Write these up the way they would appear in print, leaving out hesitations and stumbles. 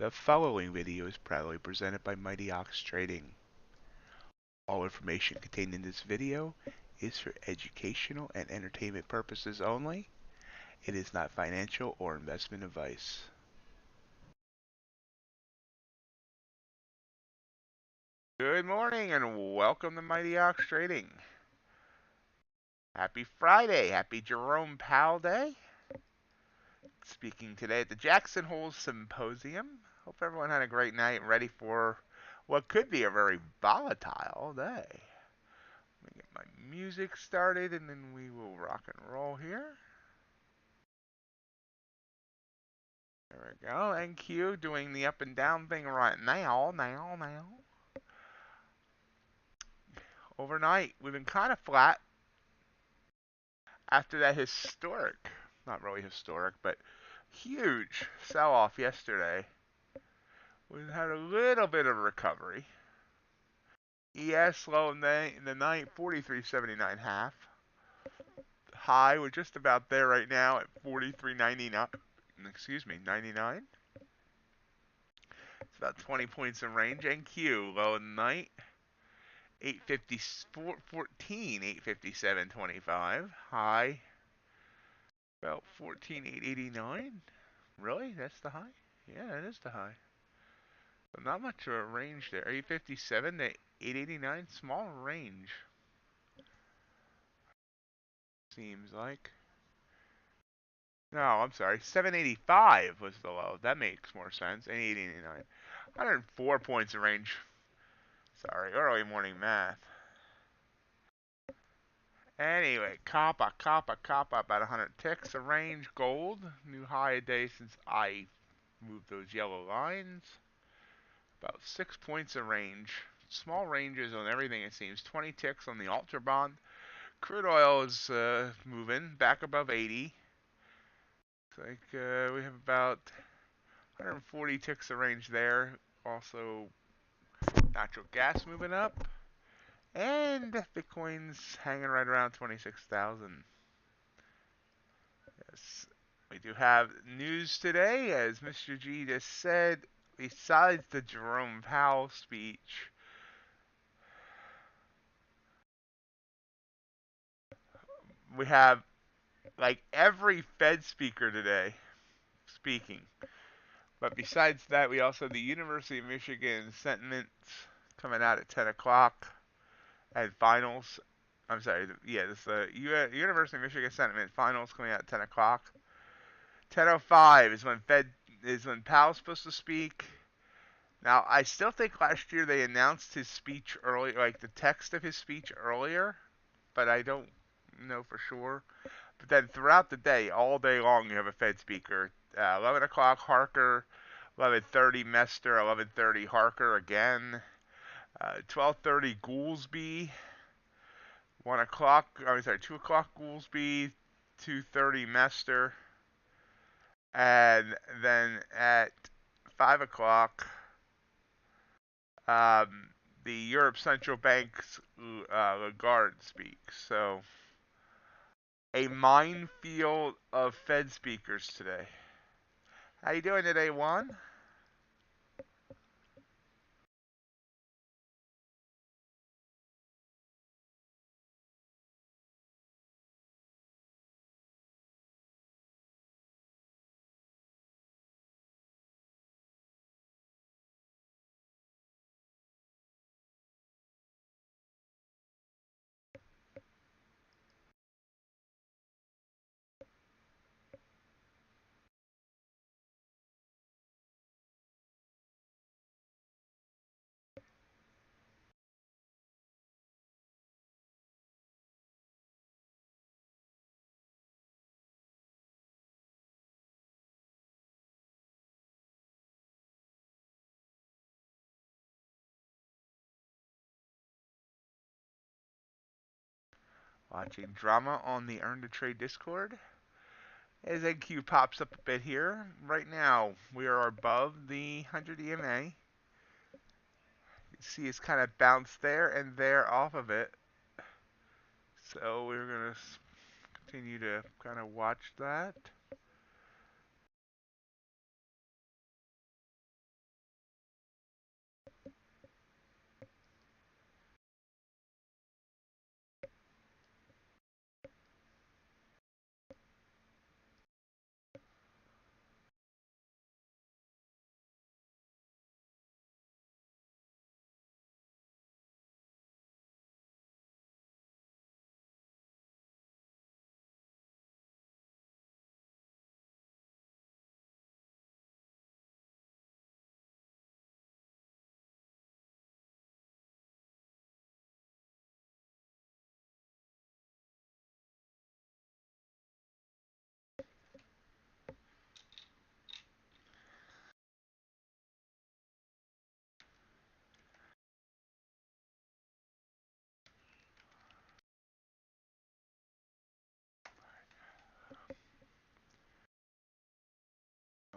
The following video is proudly presented by MightyOxTrading. All information contained in this video is for educational and entertainment purposes only. It is not financial or investment advice. Good morning and welcome to MightyOxTrading. Happy Friday, happy Jerome Powell Day. Speaking today at the Jackson Hole Symposium. Hope everyone had a great night, ready for what could be a very volatile day. Let me get my music started and then we will rock and roll here. There we go. NQ doing the up and down thing right now. Overnight, we've been kind of flat after that historic, not really historic, but huge sell-off yesterday. We've had a little bit of recovery. ES low in the night, 43.79 half. High, we're just about there right now at 43.99. Excuse me, 99. It's about 20 points in range. NQ low in the night, 854.14, 857.25. High, about 14.889. Really? That's the high? Yeah, that is the high. But not much of a range there. 857 to 889, small range. Seems like. No, I'm sorry. 785 was the low. That makes more sense. 889. 104 points of range. Sorry, early morning math. Anyway, copper, about 100 ticks of range. Gold, new high a day since I moved those yellow lines. About 6 points of range. Small ranges on everything, it seems. 20 ticks on the Ultra Bond. Crude oil is moving back above 80. Looks like we have about 140 ticks of range there. Also, natural gas moving up. And Bitcoin's hanging right around 26,000. Yes, we do have news today, as Mr. G just said. Besides the Jerome Powell speech, we have like every Fed speaker today speaking. But besides that, we also have the University of Michigan sentiments coming out at 10 o'clock and finals. I'm sorry, yeah, this University of Michigan sentiment finals coming out at 10 o'clock. 10:05 is when Powell's supposed to speak. Now, I still think last year they announced his speech early, like the text of his speech earlier, but I don't know for sure. But then throughout the day, all day long, you have a Fed speaker. 11 o'clock, Harker. 11:30, Mester. 11:30, Harker again. 12:30, Goolsby. 1 o'clock, I'm sorry, 2 o'clock, Goolsby. 2:30, Mester. And then at 5 o'clock, the Europe Central Bank's Lagarde speaks. So, a minefield of Fed speakers today. How you doing today, Juan? Watching drama on the Earn to Trade Discord. As NQ pops up a bit here, right now we are above the 100 EMA. You can see it's kind of bounced there and there off of it. So we're going to continue to kind of watch that.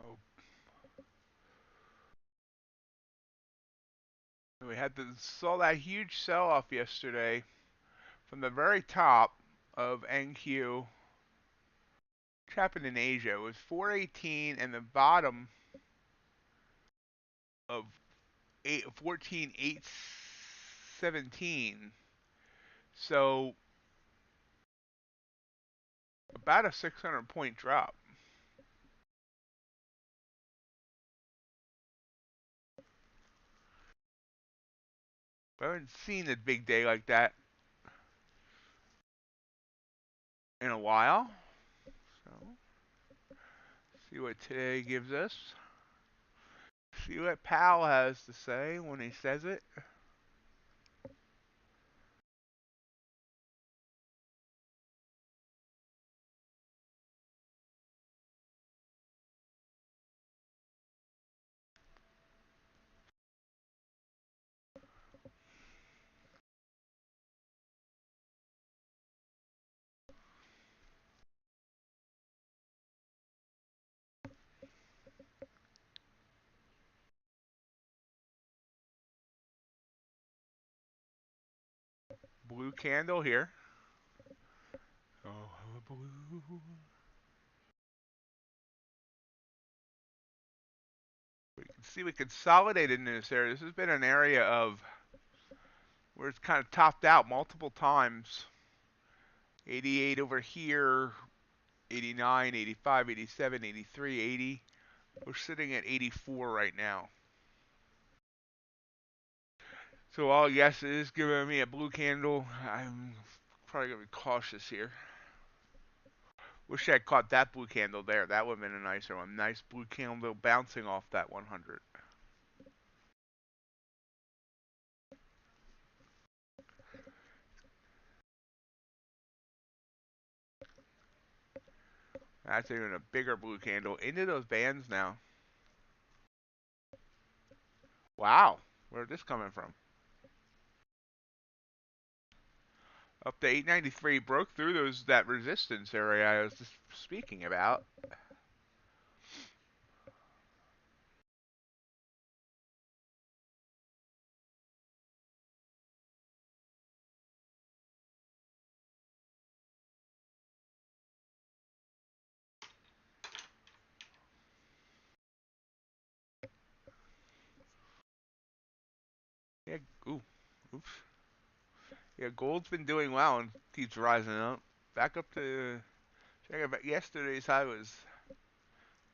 Oh, we saw that huge sell-off yesterday from the very top of NQ. Which happened in Asia? It was 418 and the bottom of 14,817. So about a 600 point drop. I haven't seen a big day like that in a while. So see what today gives us. See what Powell has to say when he says it. Blue candle here. Oh, blue. We can see we consolidated in this area. This has been an area of where it's kind of topped out multiple times. 88 over here, 89, 85, 87, 83, 80. We're sitting at 84 right now. So while yes, it is giving me a blue candle, I'm probably going to be cautious here. Wish I had caught that blue candle there. That would have been a nicer one. Nice blue candle bouncing off that 100. That's even a bigger blue candle into those bands now. Wow, where's this coming from? Up to 893, broke through that resistance area I was just speaking about. Yeah, ooh, oops. Yeah, gold's been doing well and keeps rising up. Back up to, check out, yesterday's high was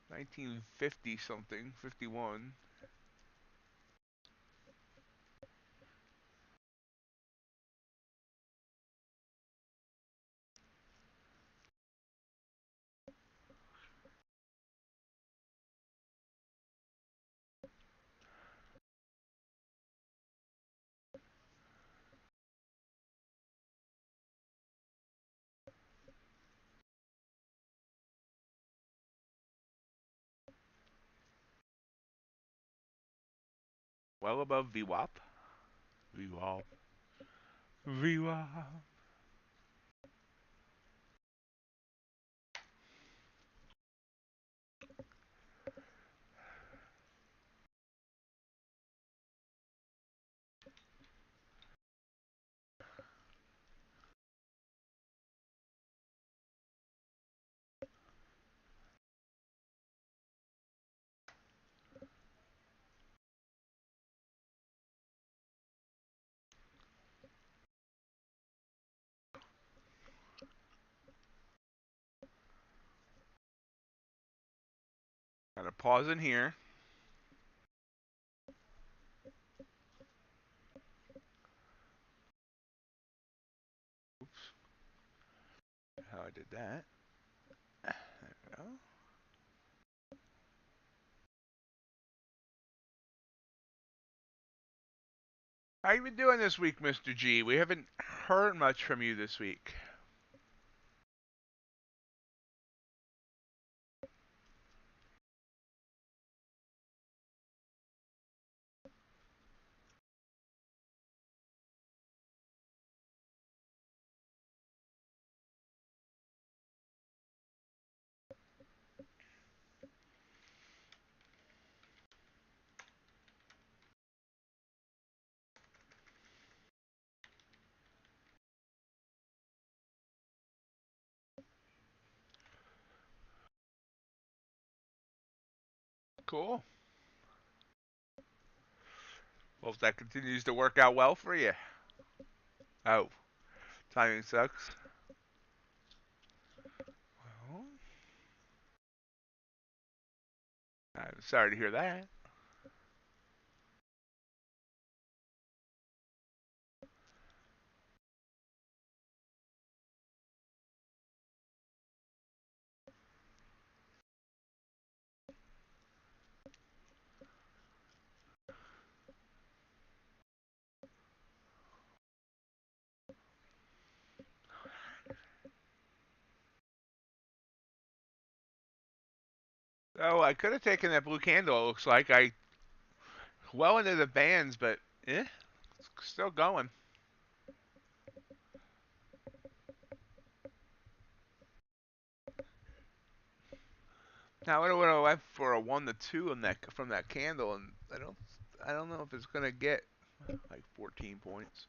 1950 something, 51. Well above VWAP. VWAP. VWAP. pausing here. Oops. How I did that. There we go. How you been doing this week, Mr. G? We haven't heard much from you this week. Cool. Well, if that continues to work out well for you. Oh, timing sucks. Well, I'm sorry to hear that. Oh, I could have taken that blue candle. It looks like I well into the bands, but it's still going. Now I would have went for a 1 to 2 on that from that candle, and I don't know if it's gonna get like 14 points.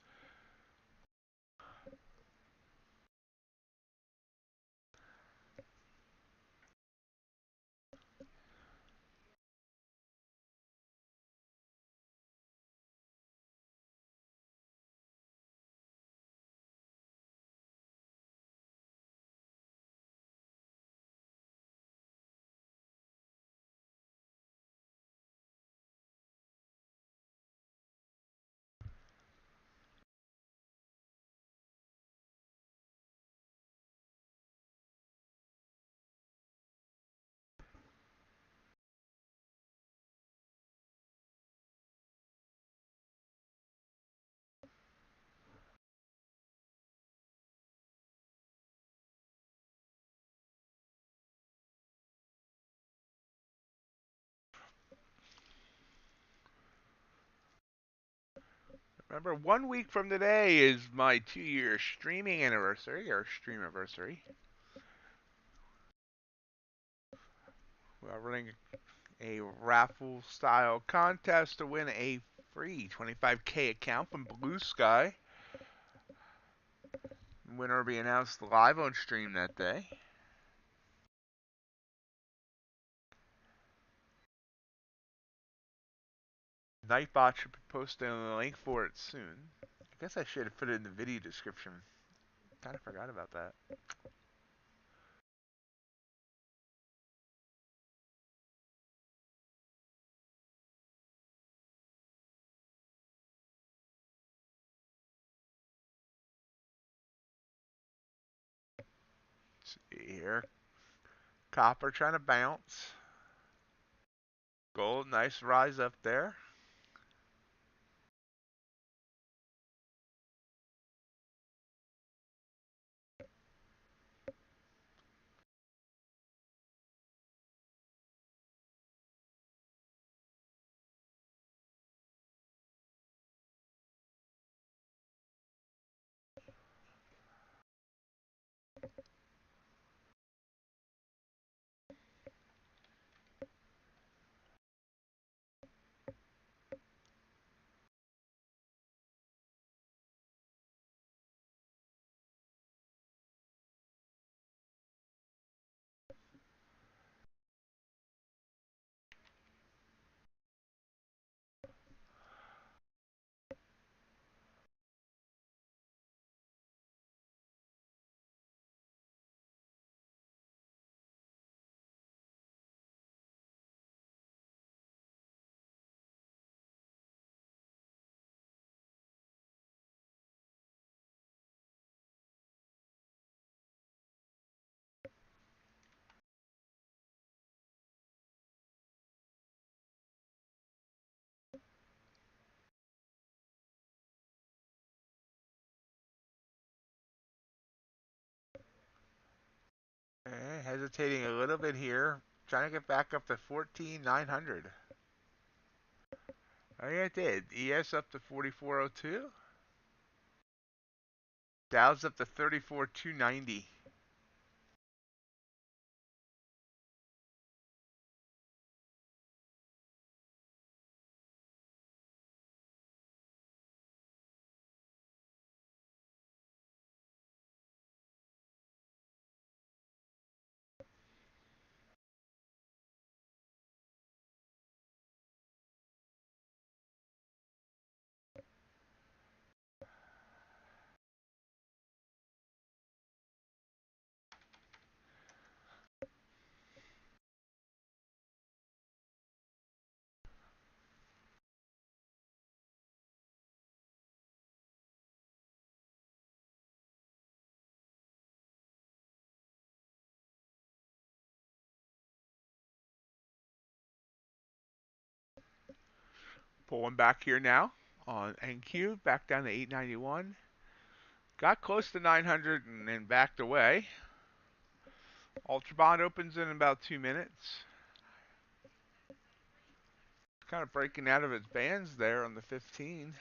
Remember, 1 week from today is my 2-year streaming anniversary, or stream anniversary. We're running a raffle style contest to win a free 25K account from Blue Sky. Winner will be announced live on stream that day. Nightbot should be posting a link for it soon. I guess I should have put it in the video description. Kind of forgot about that. Let's see here. Copper trying to bounce. Gold, nice rise up there. hesitating a little bit here. Trying to get back up to 14,900. Oh yeah, it did. ES up to 4402. Dow's up to 34,290. Pulling back here now on NQ, back down to 891. Got close to 900 and then backed away. Ultra Bond opens in about 2 minutes. Kind of breaking out of its bands there on the 15.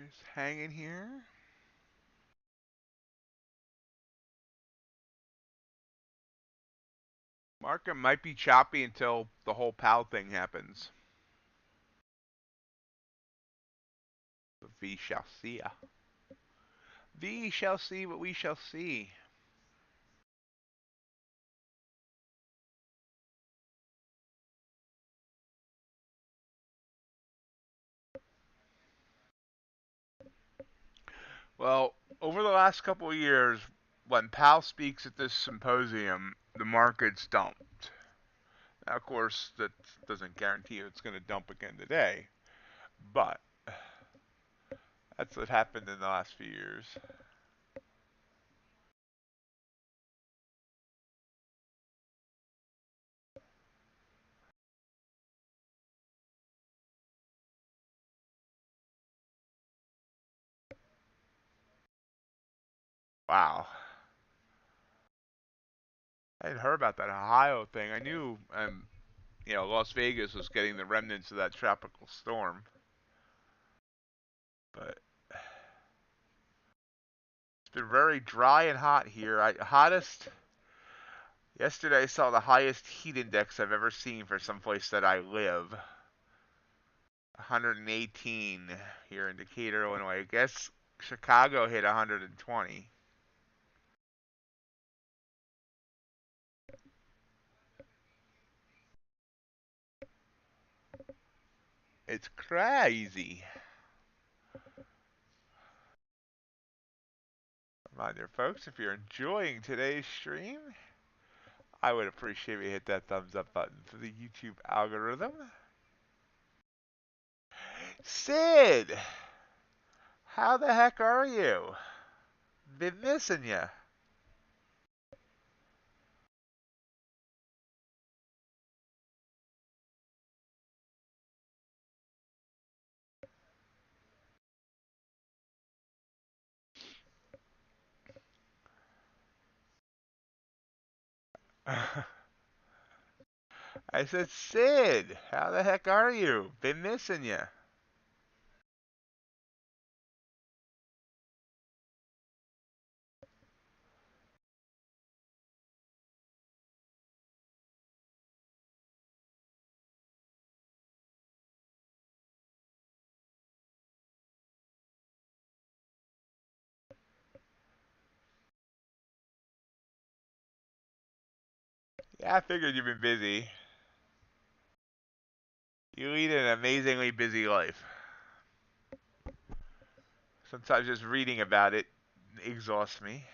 Just hanging here. Market might be choppy until the whole PAL thing happens. We shall see. We shall see what we shall see. Well, over the last couple of years, when PAL speaks at this symposium, the market's dumped. Now, of course, that doesn't guarantee it's going to dump again today, but that's what happened in the last few years. Wow. I hadn't heard about that Ohio thing. I knew, Las Vegas was getting the remnants of that tropical storm, but it's been very dry and hot here. Hottest. Yesterday I saw the highest heat index I've ever seen for someplace that I live. 118 here in Decatur, Illinois. I guess Chicago hit 120. It's crazy. Reminder, folks, if you're enjoying today's stream, I would appreciate if you hit that thumbs up button for the YouTube algorithm. Sid, how the heck are you? Been missing you. I said, Sid, how the heck are you? Been missing you. Yeah, I figured you've been busy. You lead an amazingly busy life. Sometimes just reading about it exhausts me.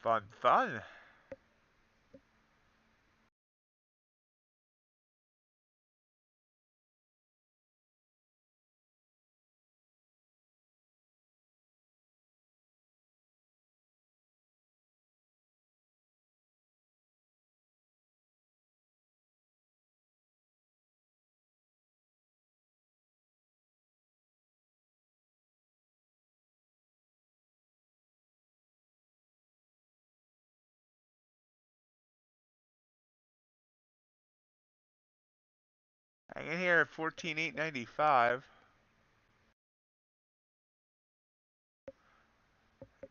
Fun, fun. Hang in here at 14,895.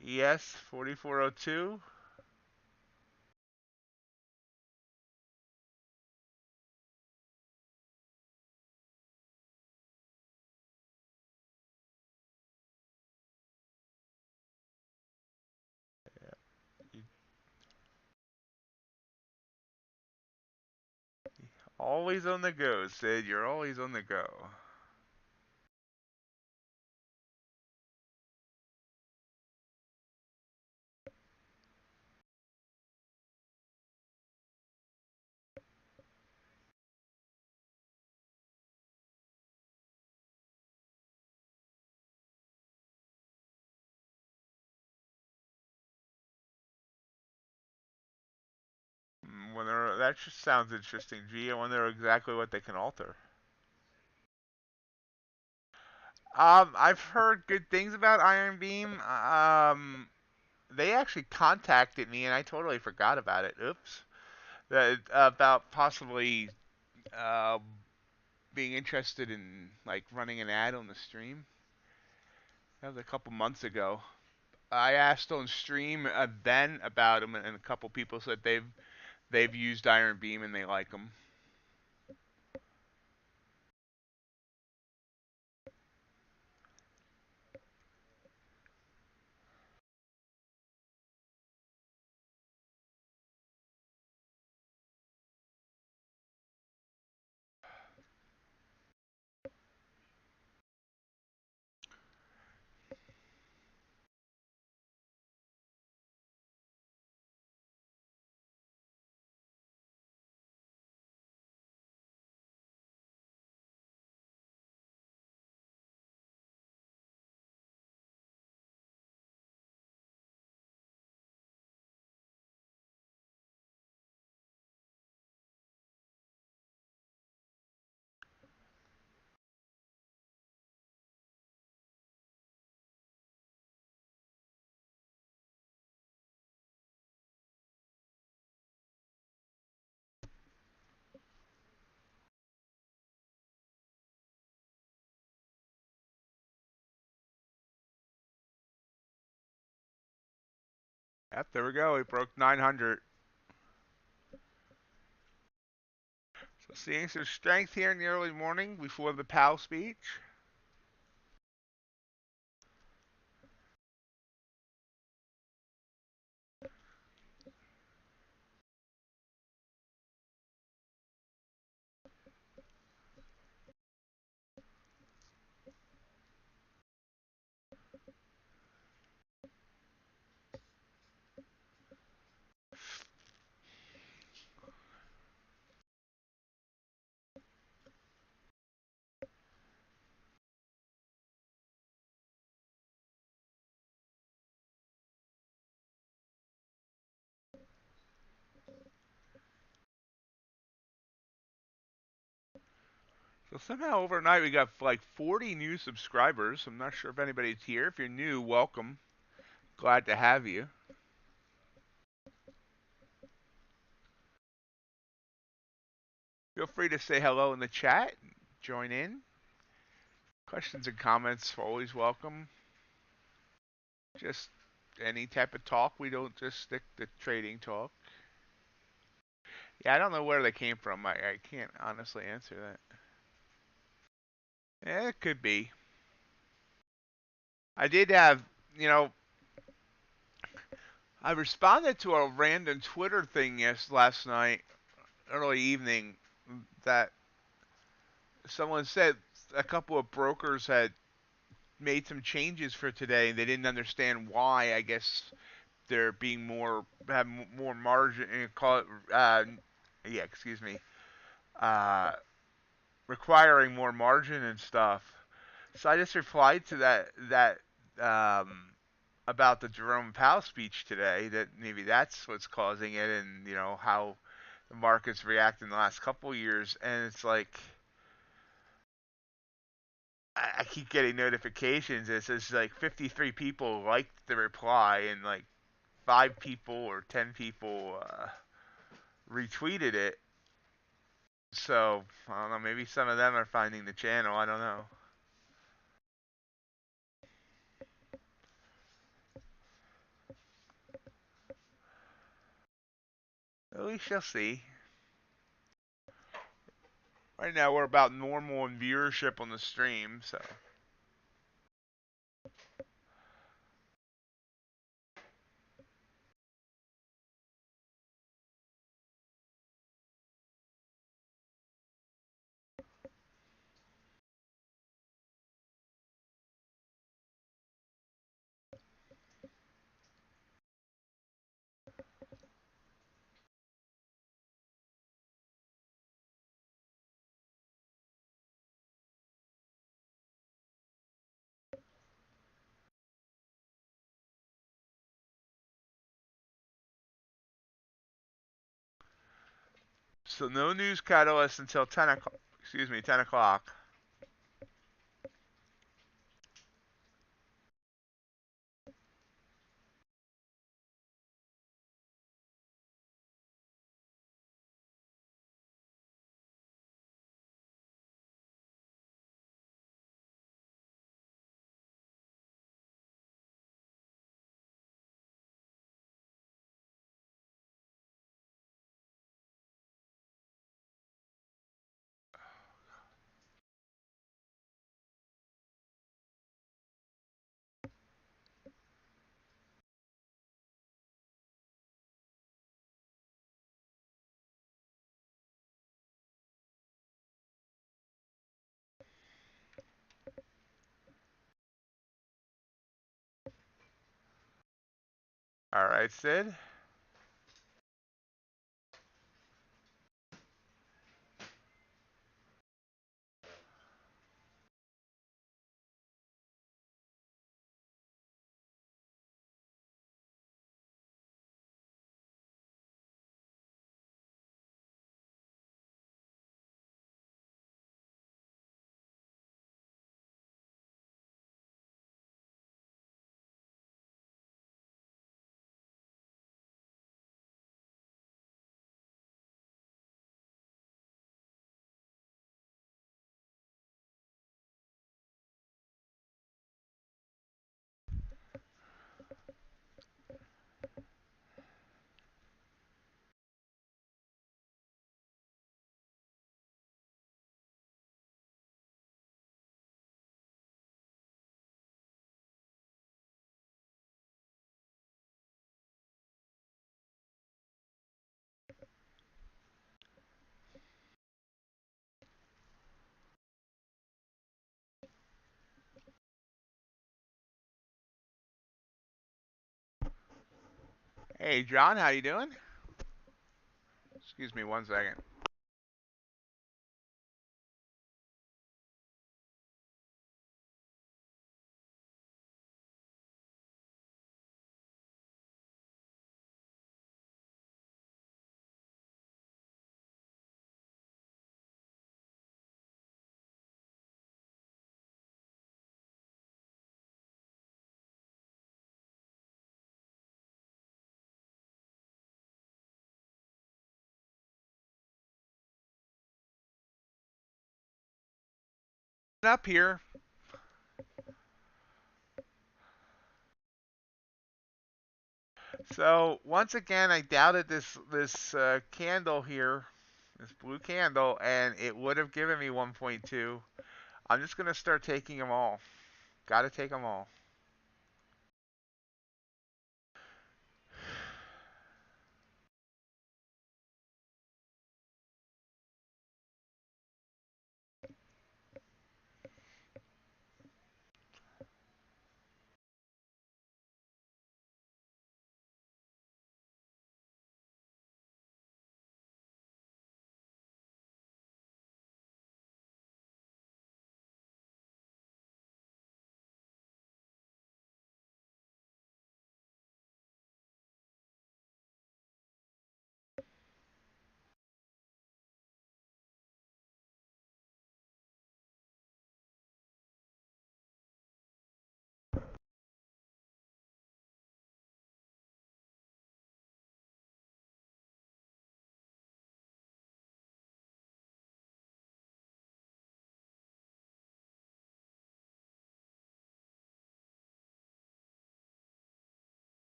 Yes, 4402. Always on the go, Sid. You're always on the go. That just sounds interesting. Gee, I wonder exactly what they can alter. I've heard good things about Iron Beam. They actually contacted me, and I totally forgot about it. Oops. About possibly uh, being interested in like running an ad on the stream. That was a couple months ago. I asked on stream then about them, and a couple people said they've used Iron Beam and they like them. Yep, there we go. We broke 900. So seeing some strength here in the early morning before the POW speech. So somehow overnight we got like 40 new subscribers. I'm not sure if anybody's here. If you're new, welcome. Glad to have you. Feel free to say hello in the chat. Join in. Questions and comments are always welcome. Just any type of talk. We don't just stick to trading talk. Yeah, I don't know where they came from. I can't honestly answer that. Yeah, it could be. I did have, you know, I responded to a random Twitter thing last night, early evening, that someone said a couple of brokers had made some changes for today. They didn't understand why. I guess they're being have more margin. Call it, yeah, excuse me, uh, requiring more margin and stuff. So I just replied to that um, about the Jerome Powell speech today. That maybe that's what's causing it, and how the markets react in the last couple of years. And it's like I keep getting notifications. It says like 53 people liked the reply, and like 5 people or 10 people retweeted it. So I don't know. Maybe some of them are finding the channel. I don't know. We shall see. Right now we're about normal in viewership on the stream, so. So no news catalyst until 10 o'clock. Excuse me, 10 o'clock. All right, Sid. Hey, John, how you doing? Excuse me 1 second. Up here. So once again, I doubted this candle here, this blue candle, and it would have given me 1.2. I'm just gonna start taking them all. Got to take them all.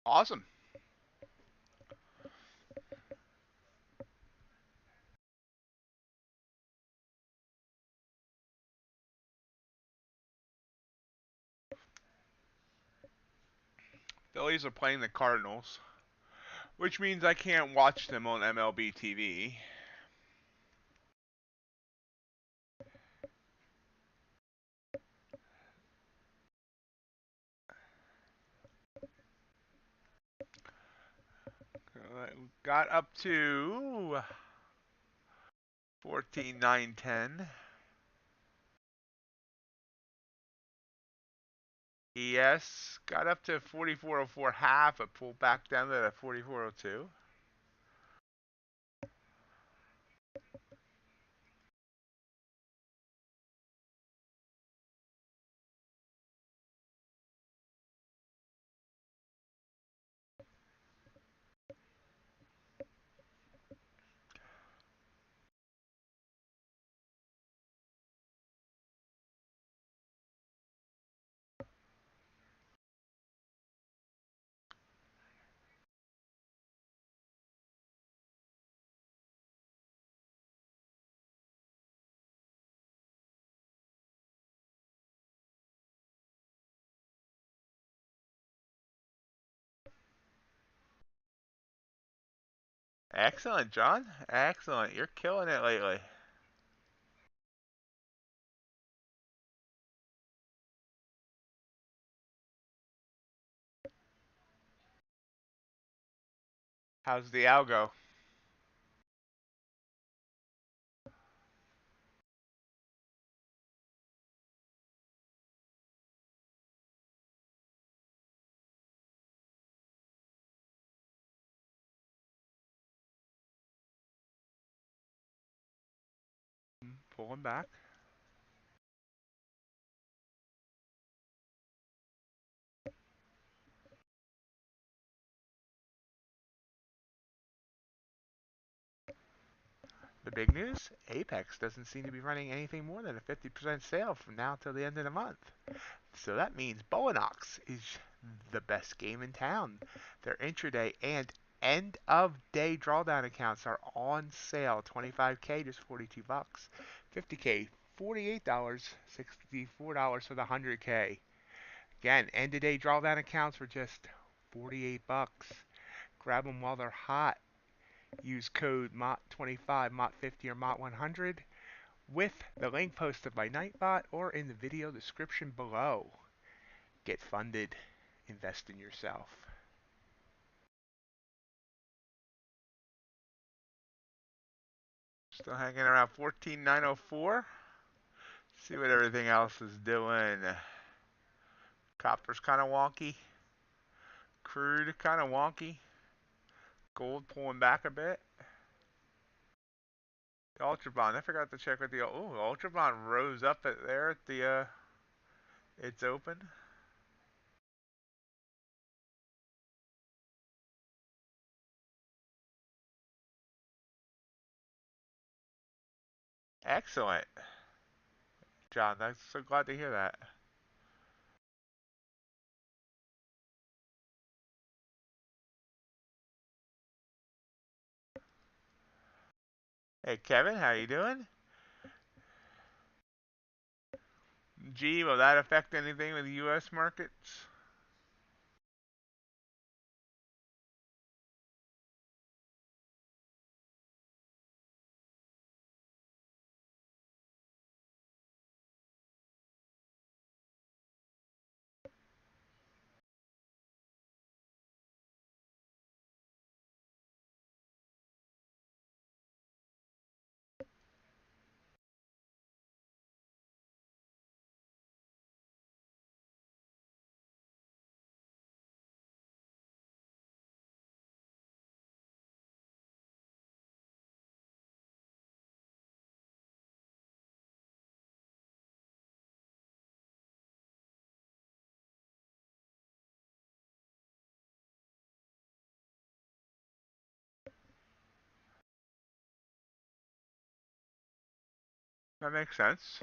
Awesome. Phillies are playing the Cardinals, which means I can't watch them on MLB TV. Got up to 14,910. Yes, got up to 44.04 half, but pulled back down to 44.02. Excellent, John. Excellent. You're killing it lately. How's the algo? Pulling back. The big news, Apex doesn't seem to be running anything more than a 50% sale from now till the end of the month. So that means MightyOx is the best game in town. Their intraday and end of day drawdown accounts are on sale. 25K just 42 bucks. 50K $48, $64 for the 100K. Again, end of day drawdown accounts for just 48 bucks. Grab them while they're hot. Use code MOT25, MOT50, or MOT100 with the link posted by Nightbot or in the video description below. Get funded. Invest in yourself. Still hanging around 14,904. See what everything else is doing. Copper's kind of wonky. Crude kind of wonky. Gold pulling back a bit. The Ultra Bond. I forgot to check with the Ultra Bond rose up there at the it's open. Excellent. John. I'm so glad to hear that. Hey, Kevin, how you doing? Gee, will that affect anything with the U.S. markets? That makes sense.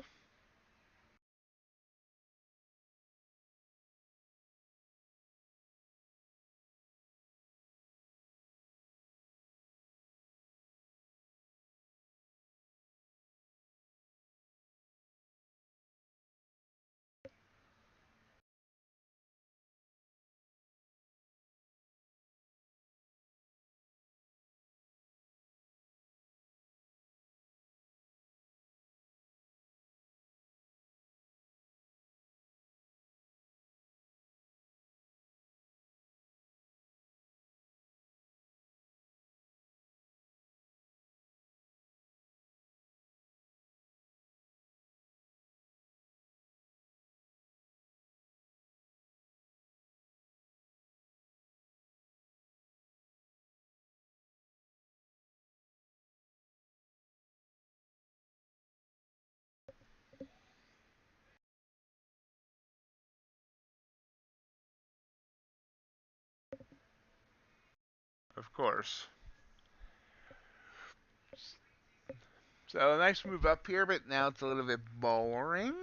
Of course. So a nice move up here, but now it's a little bit boring.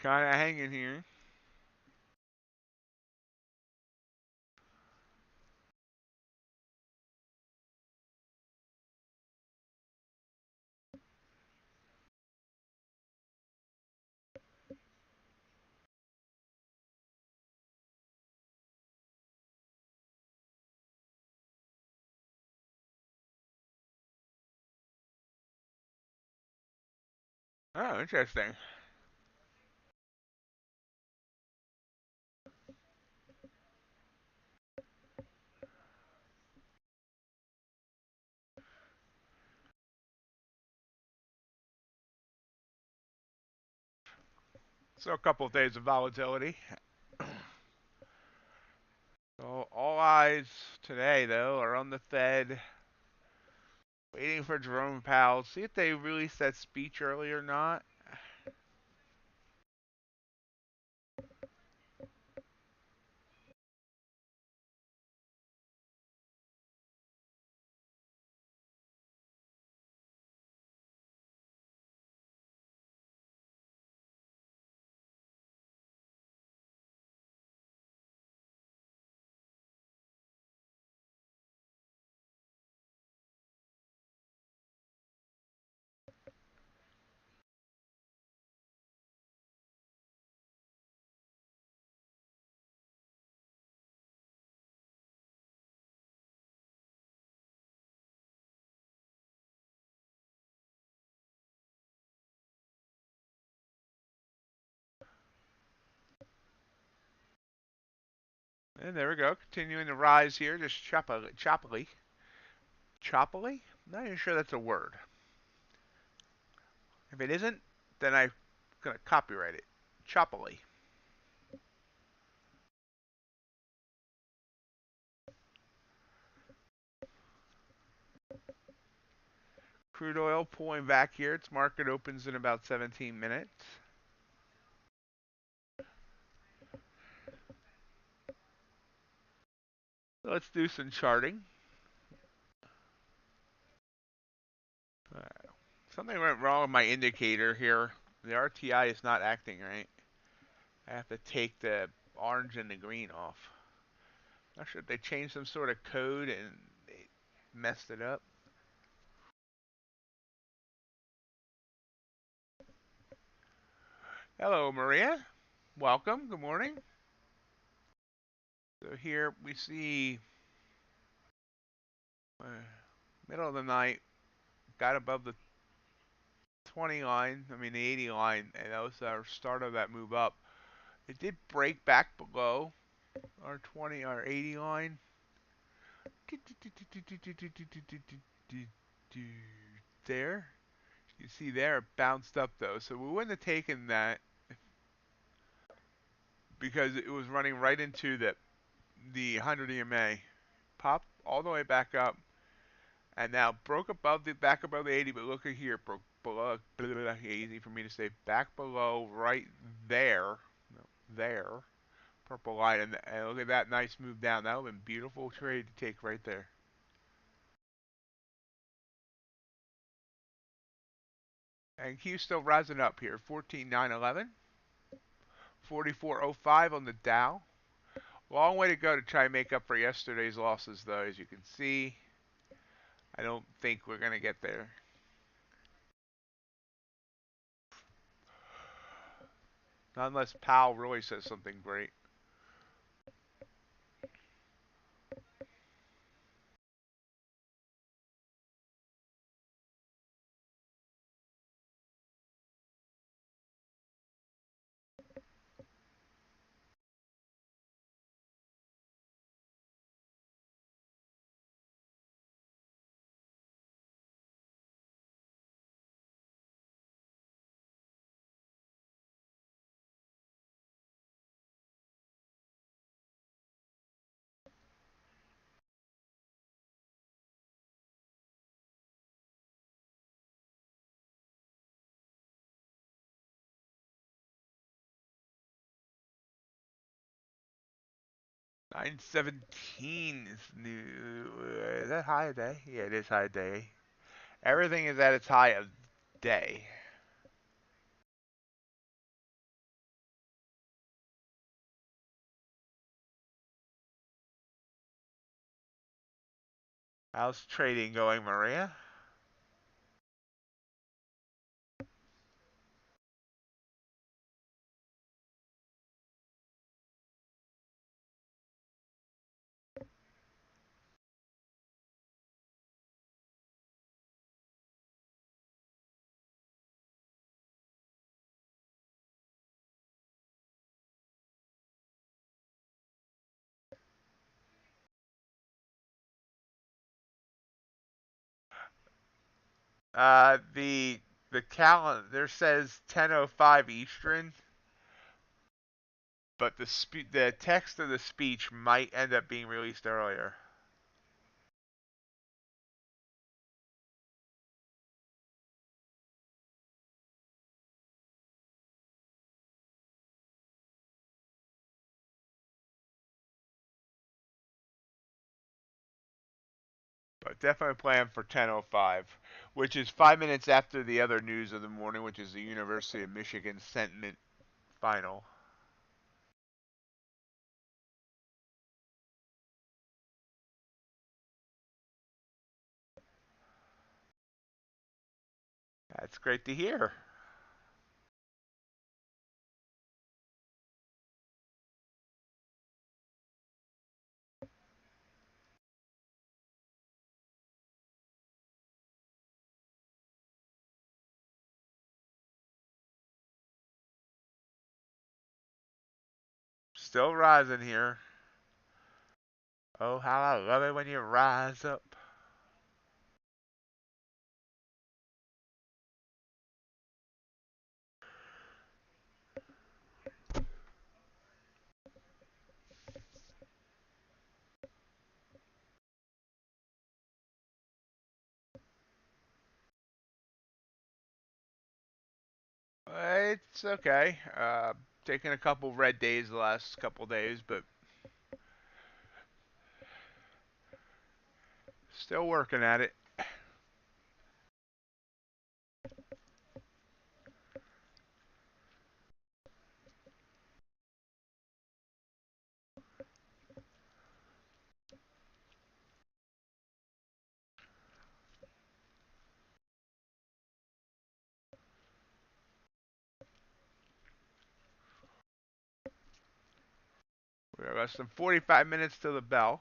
Kind of hanging here. Oh, interesting. So a couple of days of volatility. So all eyes today, though, are on the Fed, waiting for Jerome Powell. See if they release that speech early or not. And there we go. Continuing to rise here, just choppily. Choppily? Not even sure that's a word. If it isn't, then I'm going to copyright it. Choppily. Crude oil pulling back here. Its market opens in about 17 minutes. So let's do some charting. Something went wrong with my indicator here. The RTI is not acting right. I have to take the orange and the green off. Not sure if they changed some sort of code and they messed it up. Hello, Maria. Welcome. Good morning. So here we see middle of the night, got above the 20 line, the 80 line, and that was our start of that move up. It did break back below our 20, our 80 line. There. You see there, it bounced up though. So we wouldn't have taken that because it was running right into the 100 EMA. Popped all the way back up and now broke above back above the 80, but look at here, broke below, easy for me to say, back below right there, there, purple line, and look at that nice move down. That would have been a beautiful trade to take right there. And Q's still rising up here, 14,911, 44.05 on the Dow. Long way to go to try and make up for yesterday's losses, though, as you can see. I don't think we're going to get there. Not unless Powell really says something great. $9.17 is new. Is that high of day? Yeah, it is high of day. Everything is at its high of day. How's trading going, Maria? The calendar says 10:05 Eastern, but the text of the speech might end up being released earlier. But definitely plan for 10:05, which is 5 minutes after the other news of the morning, which is the University of Michigan sentiment final. That's great to hear. Still rising here. Oh, how I love it when you rise up. It's okay. Taking a couple red days the last couple days, but still working at it. We're less than 45 minutes to the bell.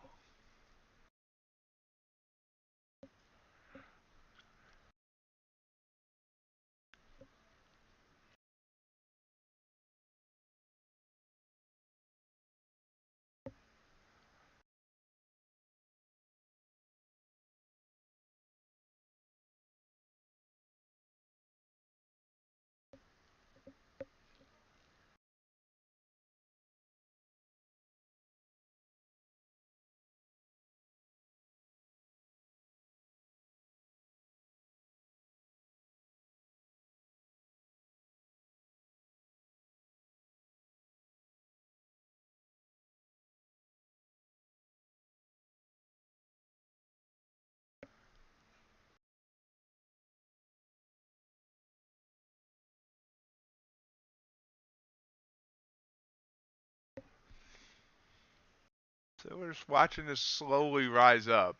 So we're just watching this slowly rise up.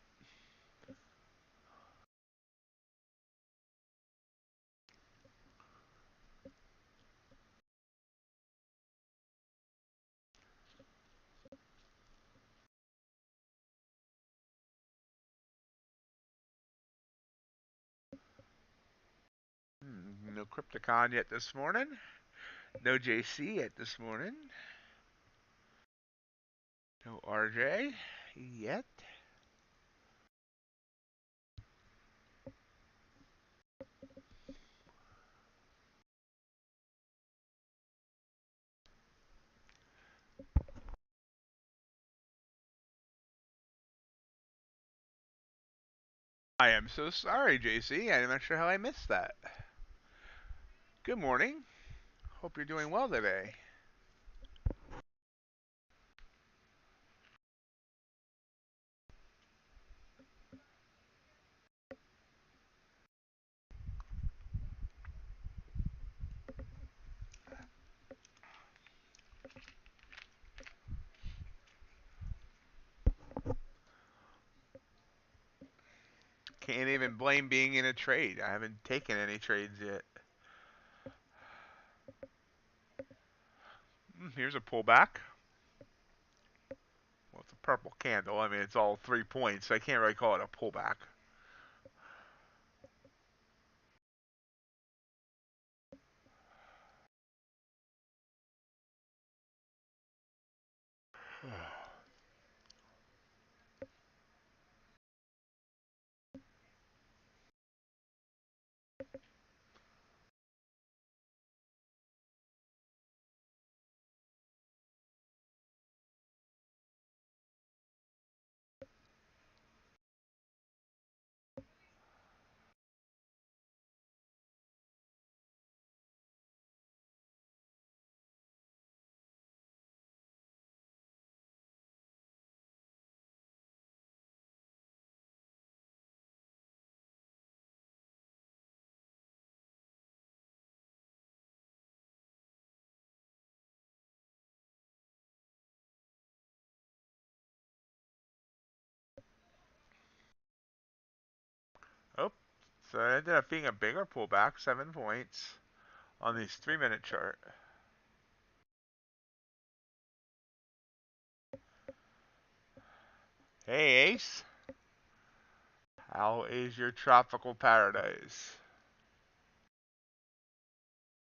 No Crypticon yet this morning. No JC yet this morning. No RJ yet. I am so sorry, JC. I'm not sure how I missed that. Good morning. Hope you're doing well today. Can't even blame being in a trade. I haven't taken any trades yet. Here's a pullback. Well, it's a purple candle. I mean, it's all 3 points. So I can't really call it a pullback. Oh, so it ended up being a bigger pullback, 7 points on this 3-minute chart. Hey, Ace. How is your tropical paradise?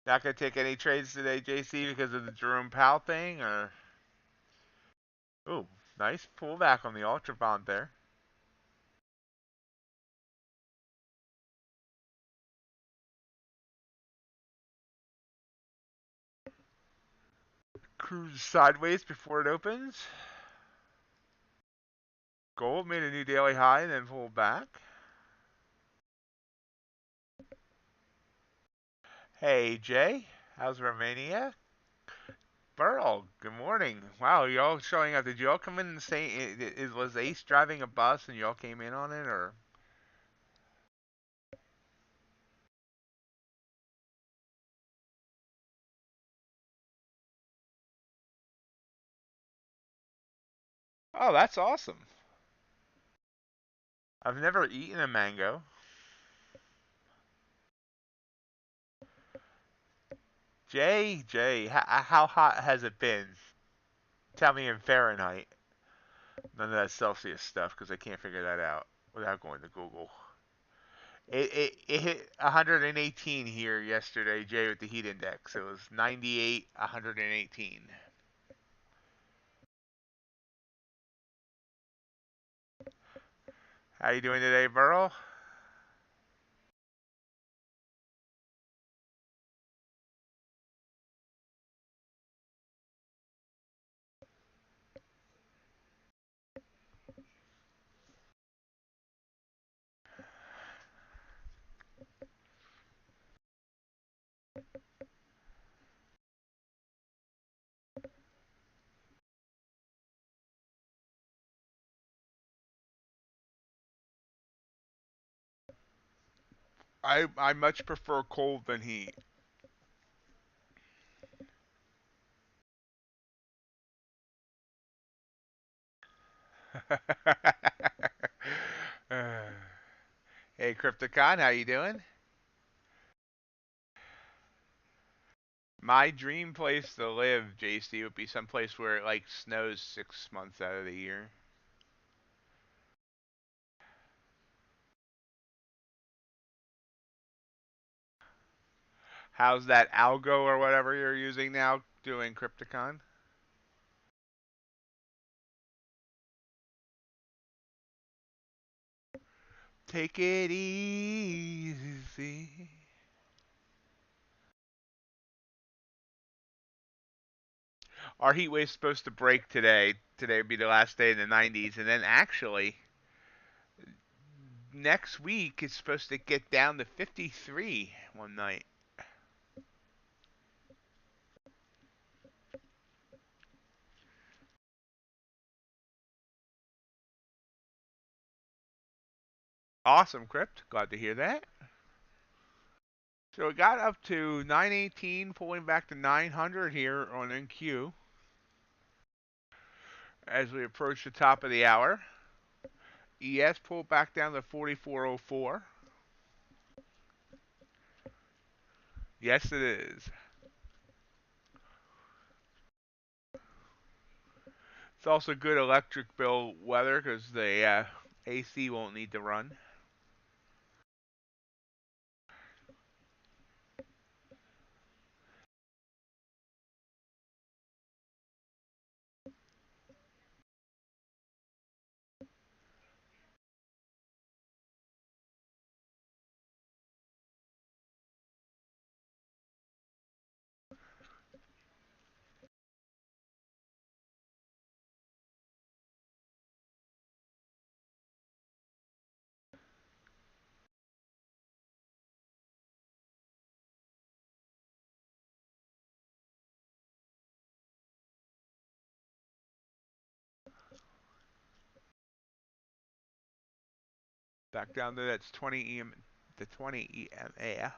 Not gonna take any trades today, JC, because of the Jerome Powell thing, or? Ooh, Nice pullback on the Ultra Bond there. Cruise sideways before it opens. Gold made a new daily high and then pulled back. Hey Jay, how's Romania? Burl, good morning. Wow, you all showing up. Did you all come in and say, was Ace driving a bus and you all came in on it, or? Oh, that's awesome. I've never eaten a mango. Jay, how hot has it been? Tell me in Fahrenheit. None of that Celsius stuff, because I can't figure that out without going to Google. It hit 118 here yesterday, Jay, with the heat index. It was 98, 118. How you doing today, Burl? I much prefer cold than heat. Hey, Crypticon, how you doing? My dream place to live, JC, would be someplace where it like snows 6 months out of the year. How's that algo or whatever you're using now doing, Crypticon? Take it easy. Our heat wave's supposed to break today. Today would be the last day in the 90s, and then actually next week it's supposed to get down to 53 one night. Awesome, Crypt. Glad to hear that. So it got up to 918, pulling back to 900 here on NQ as we approach the top of the hour. ES pulled back down to 4404. Yes, it is. It's also good electric bill weather because the AC won't need to run. Back down to that's 20 EM, the 20 EMA.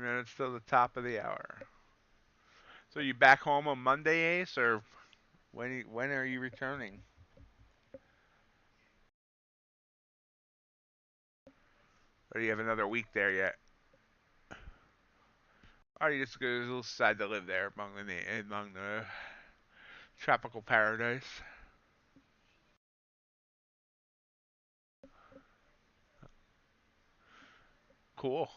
minutes till the top of the hour. So you back home on Monday, Ace, or when are you returning? Or do you have another week there yet? Or are you just going to decide to live there among the tropical paradise? Cool.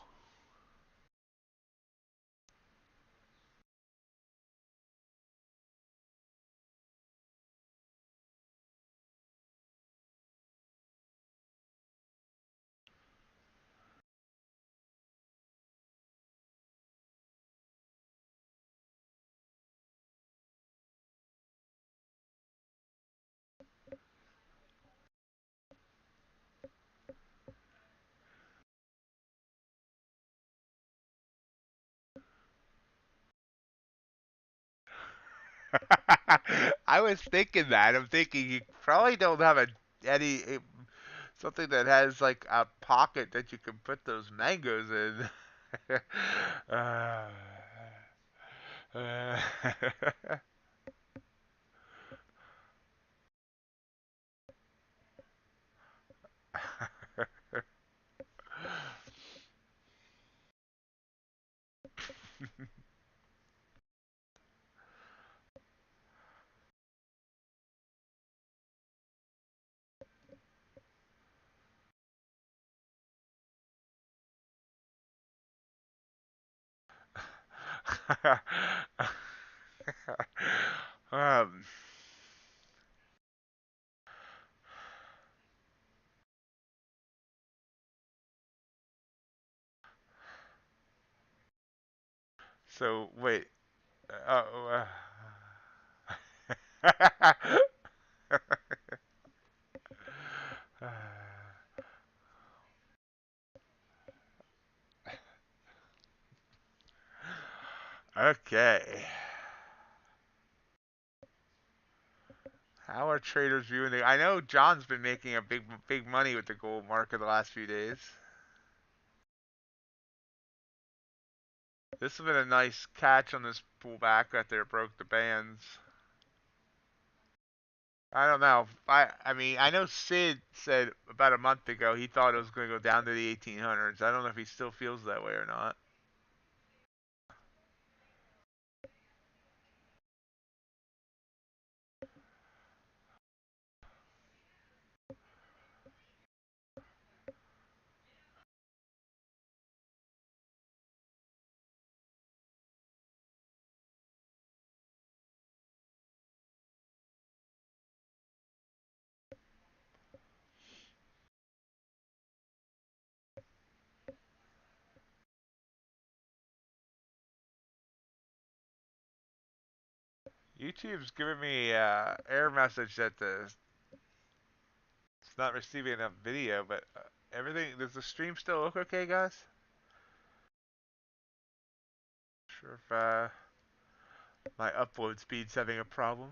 I was thinking that. I'm thinking you probably don't have any something that has like a pocket that you can put those mangoes in. uh, uh, um, so wait. Uh, okay. How are traders viewing the? I know John's been making a big money with the gold market the last few days. This has been a nice catch on this pullback after it broke the bands. I don't know. I mean, I know Sid said about a month ago he thought it was going to go down to the 1800s. I don't know if he still feels that way or not. YouTube's giving me error message that it's not receiving enough video, but everything, does the stream still look okay, guys? Sure if my upload speed's having a problem.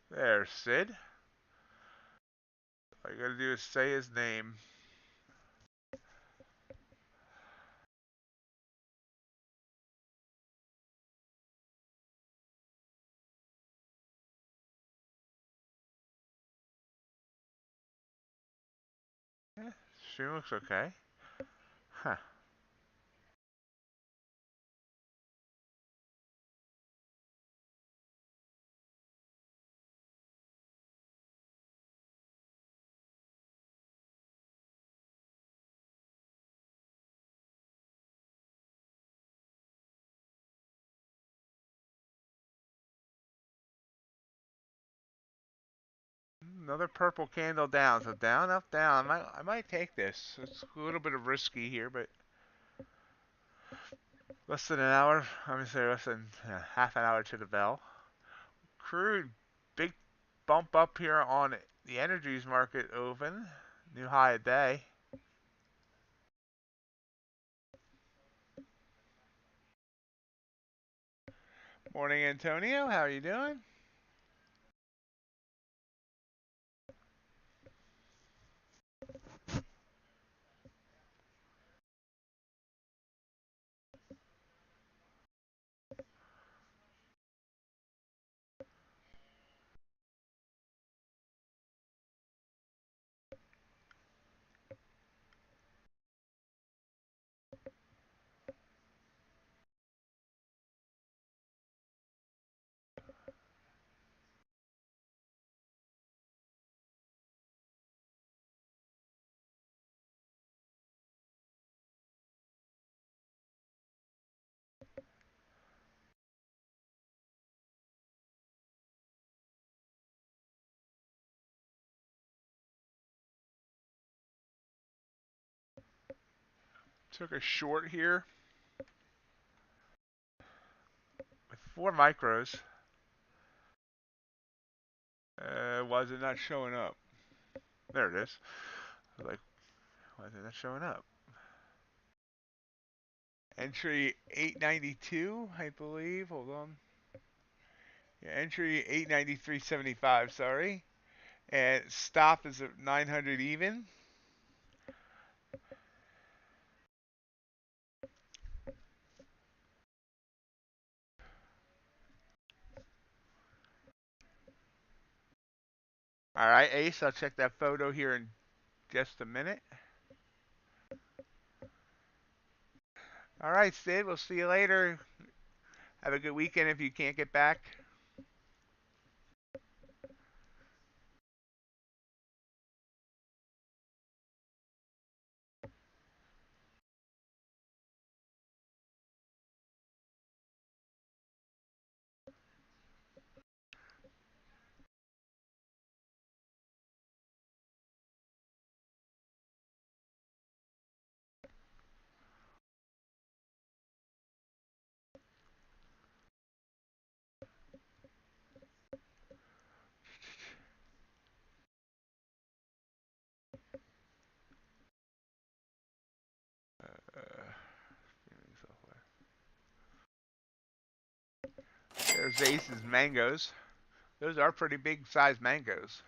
There, Sid. All you gotta do is say his name. Eh, stream looks okay. Huh. Another purple candle down. So down, up, down. I might take this. It's a little bit of risky here, but Less than an hour. I'm gonna say less than half an hour to the bell. Crude, big bump up here on the energies market open. New high a day. Morning, Antonio. How are you doing? Took a short here with 4 micros. Why is it not showing up? There it is. I was like, why is it not showing up? Entry 892, I believe. Hold on. Yeah, entry 893.75, sorry. And stop is at 900 even. All right, Ace, I'll check that photo here in just a minute. All right, Sid, we'll see you later. Have a good weekend if you can't get back. There's Ace's mangoes. Those are pretty big sized mangoes.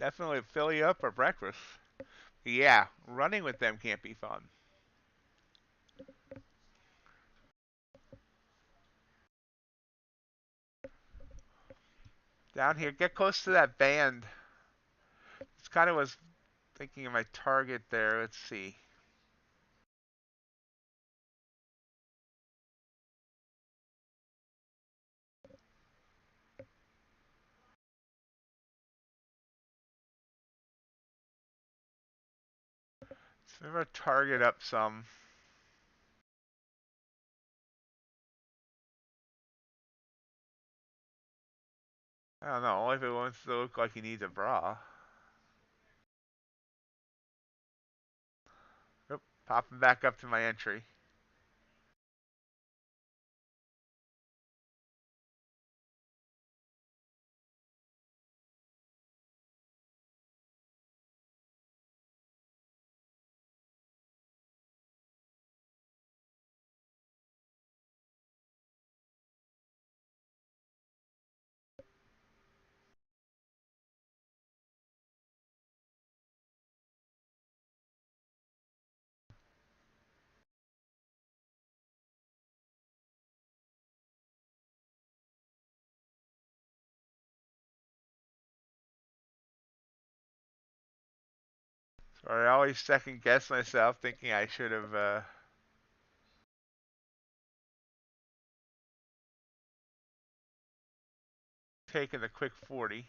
Definitely fill you up for breakfast. Yeah, running with them can't be fun. Down here, get close to that band. It's kind of was thinking of my target there. Let's see. So I'm gonna target up some. I don't know, only if it wants to look like he needs a bra. Oop, popping back up to my entry. So I always second guess myself, thinking I should have taken the quick 40.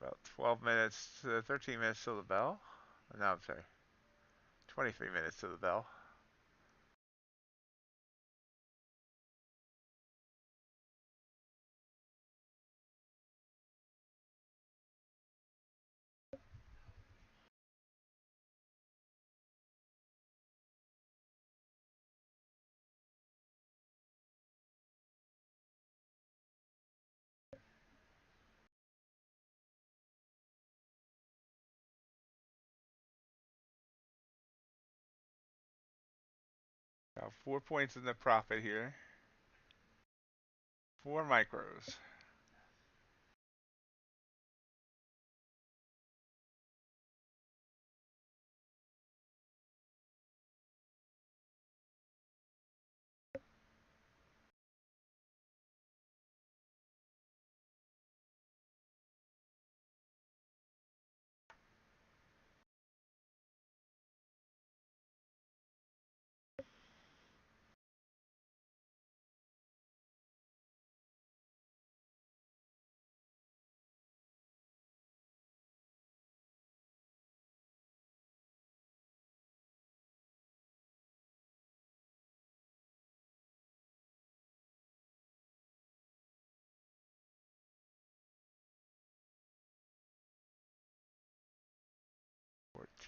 About 12 minutes, 13 minutes till the bell. No, I'm sorry. 23 minutes to the bell. 4 points in the profit here. 4 micros.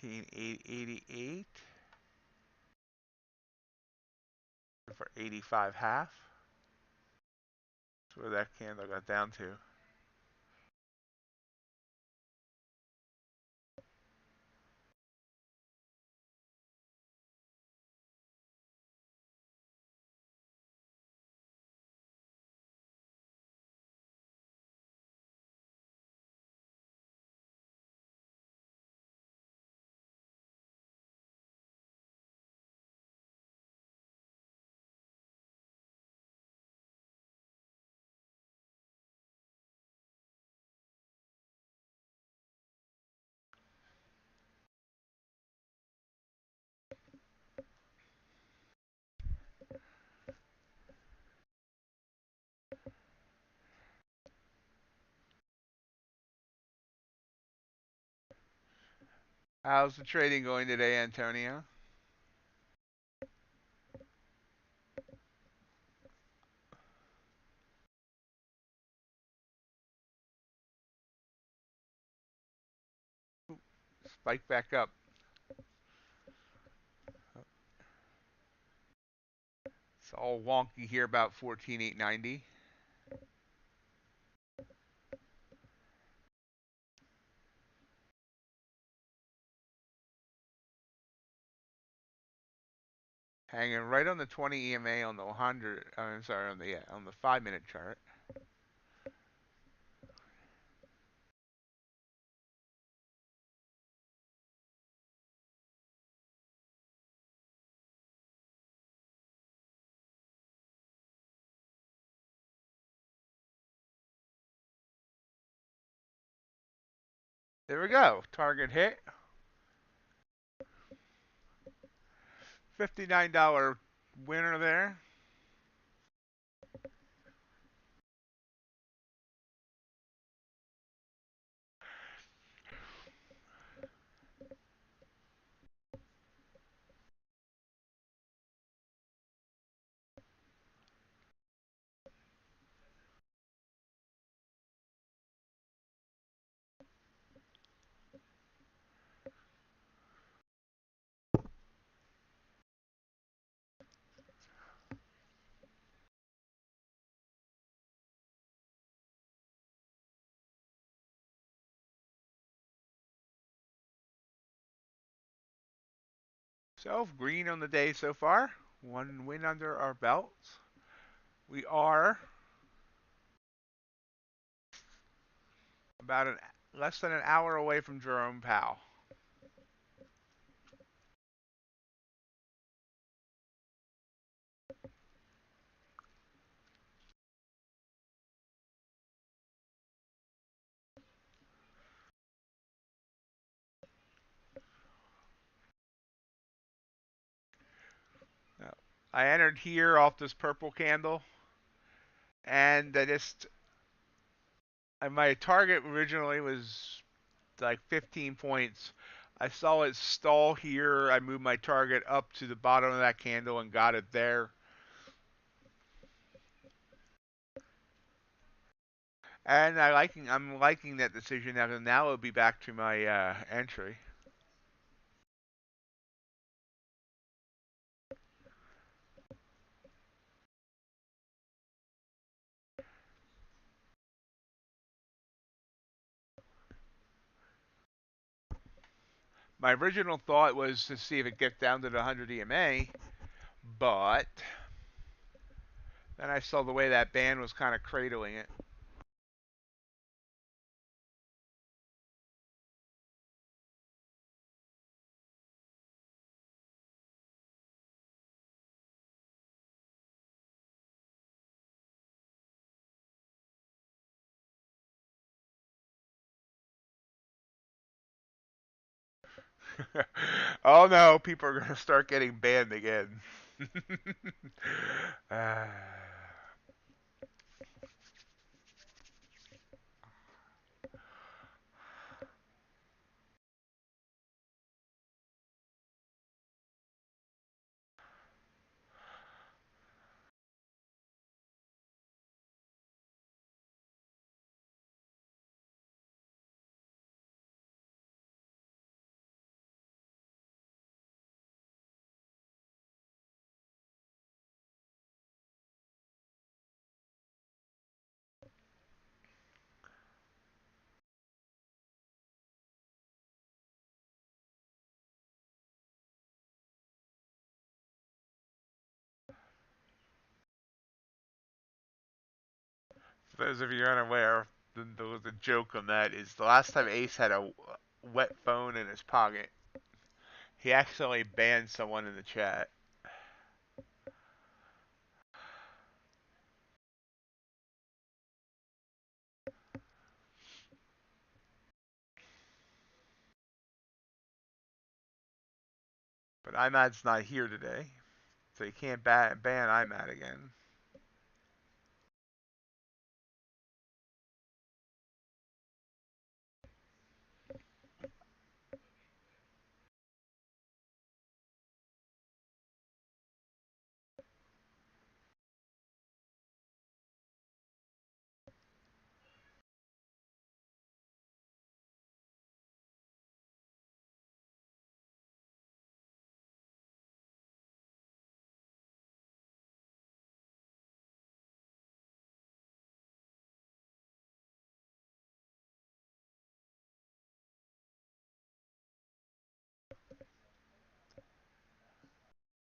$14,888 for 85 half. That's where that candle got down to. How's the trading going today, Antonio? Spike back up. It's all wonky here about 14,890. Hanging right on the 20 EMA on the 100. I'm sorry, on the 5-minute chart. There we go. Target hit. $59 winner there. So, green on the day so far. 1 win under our belts. We are about less than an hour away from Jerome Powell. Now, I entered here off this purple candle, and my target originally was like 15 points. I saw it stall here. I moved my target up to the bottom of that candle and got it there. And I'm liking that decision. Now it'll be back to my entry. My original thought was to see if it gets down to the 100 EMA, but then I saw the way that band was kind of cradling it. Oh no, people are going to start getting banned again. uh, For those of you unaware, the joke on that is the last time Ace had a wet phone in his pocket, he accidentally banned someone in the chat. But IMAD's not here today, so you can't ban IMAD again.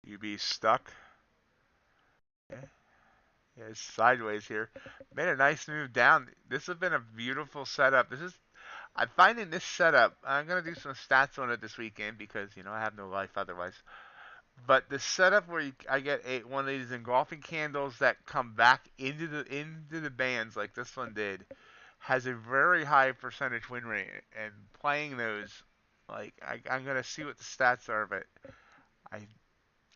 You be stuck. Yeah. Yeah, it's sideways here. Made a nice move down. This has been a beautiful setup. I'm finding this setup. I'm gonna do some stats on it this weekend because I have no life otherwise. But the setup where I get one of these engulfing candles that come back into the bands like this one did has a very high percentage win rate. And playing those, like I'm gonna see what the stats are, but I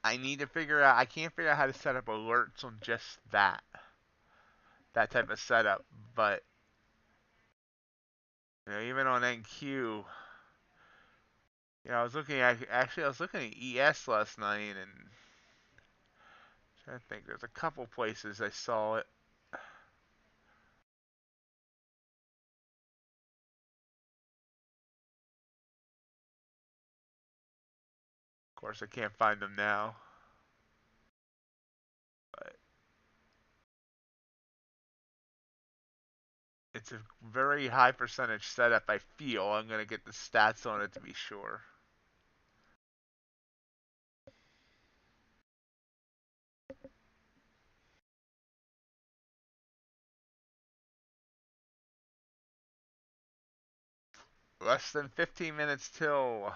I need to figure out. I can't figure out how to set up alerts on just that type of setup. But even on NQ, I was looking at ES last night and I think there's a couple places I saw it. Of course, I can't find them now. But it's a very high percentage setup. I feel I'm gonna get the stats on it to be sure. Less than 15 minutes till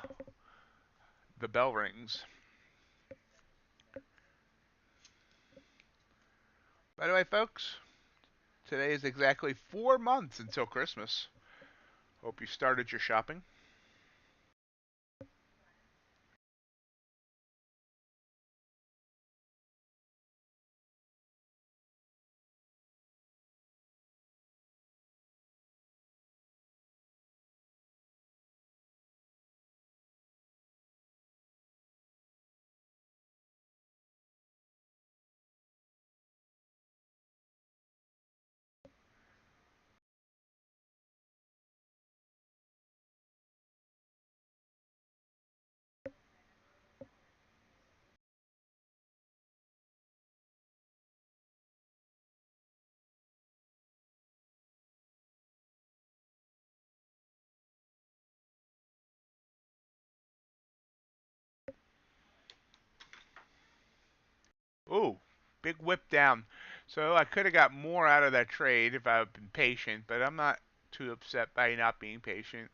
the bell rings. By the way, folks, today is exactly 4 months until Christmas. Hope you started your shopping. Ooh, big whip down. So I could have got more out of that trade if I had been patient, but I'm not too upset by not being patient.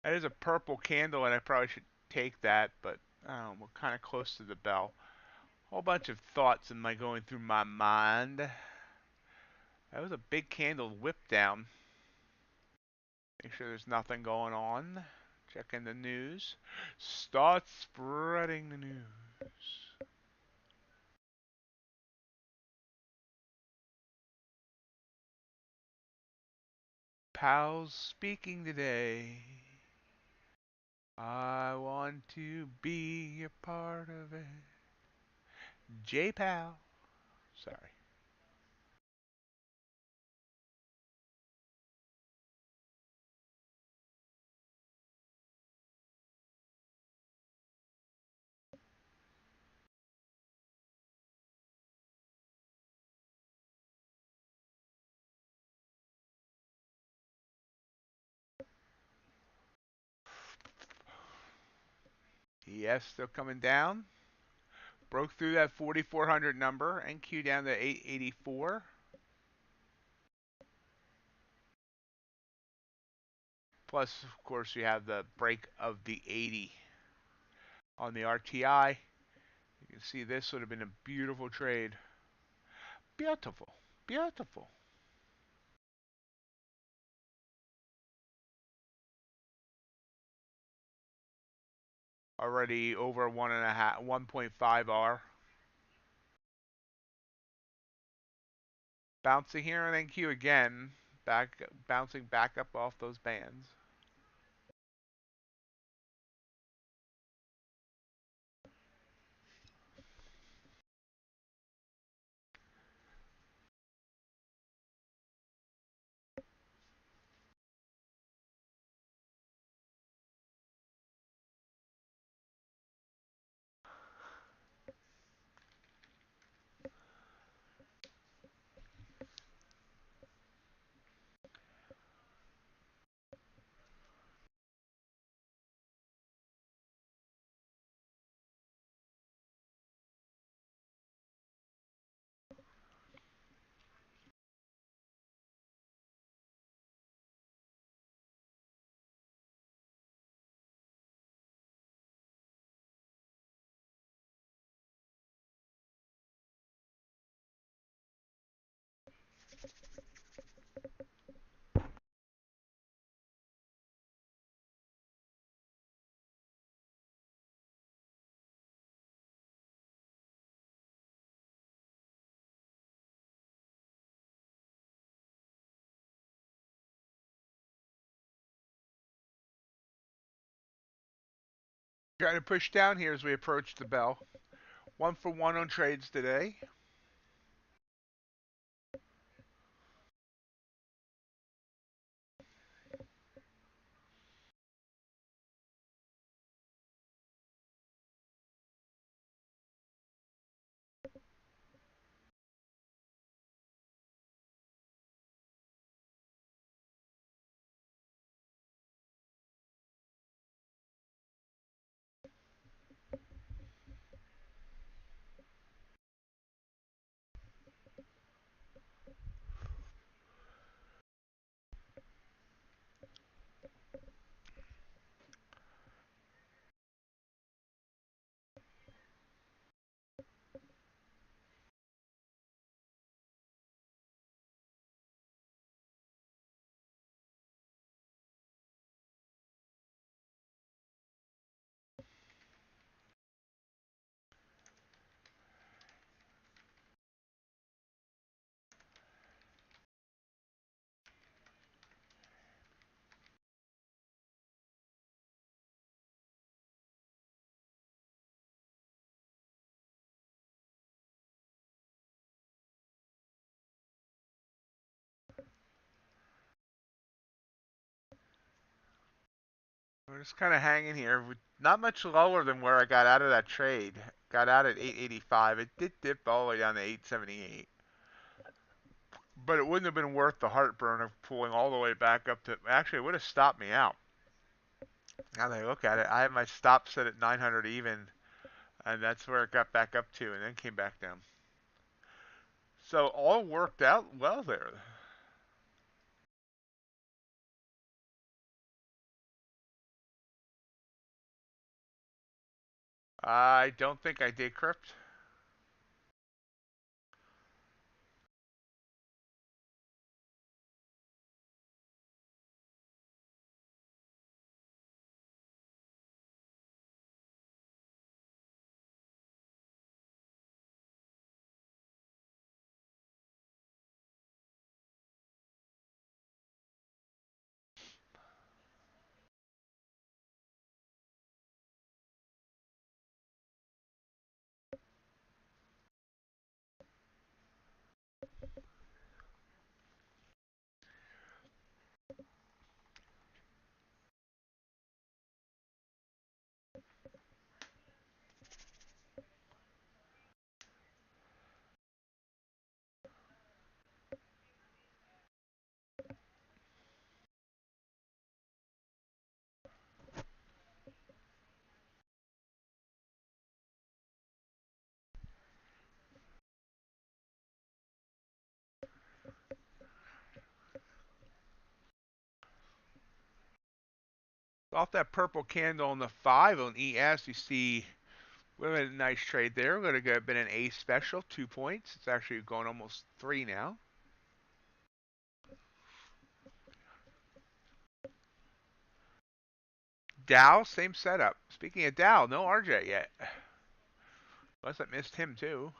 That is a purple candle, and I probably should take that, but we're kind of close to the bell. Whole bunch of thoughts in my going through my mind. That was a big candle whip down. Make sure there's nothing going on. Checking the news. Start spreading the news. Pals speaking today. I want to be a part of it. J-Pal. Sorry. Yes, still coming down. Broke through that 4,400 number. NQ down to 884. Plus, of course, you have the break of the 80 on the RTI. You can see this would have been a beautiful trade. Beautiful. Beautiful. Already over 1.5 R. Bouncing here and NQ again. Bouncing back up off those bands. Trying to push down here as we approach the bell. 1-for-1 on trades today. We're just kind of hanging here. Not much lower than where I got out of that trade. Got out at 885. It did dip all the way down to 878. But it wouldn't have been worth the heartburn of pulling all the way back up to. Actually, it would have stopped me out. Now that I look at it, I have my stop set at 900 even. And that's where it got back up to, and then came back down. So all worked out well there. I don't think I decrypt. Off that purple candle on the 5 on ES, you see we have a nice trade there. We're going to go been an A special, 2 points. It's actually going almost 3 now. Dow, same setup. Speaking of Dow, no RJ yet. Unless I missed him too.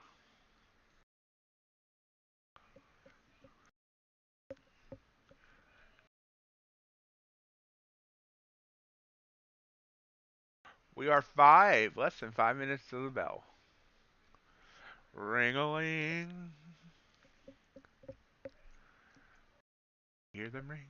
We are less than 5 minutes to the bell. Ring-a-ling. Hear them ring.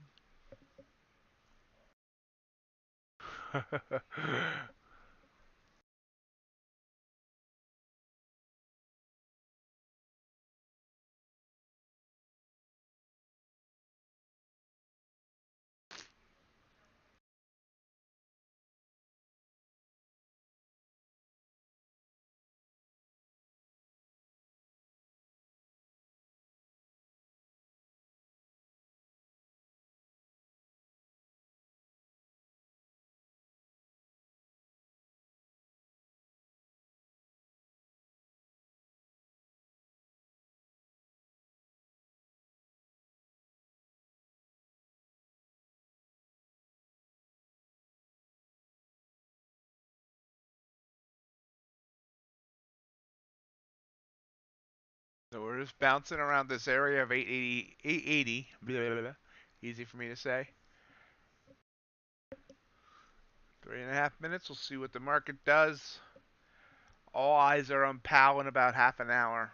So we're just bouncing around this area of 880, 880. Blah, blah, blah. Easy for me to say. 3.5 minutes. We'll see what the market does. All eyes are on Powell in about half an hour.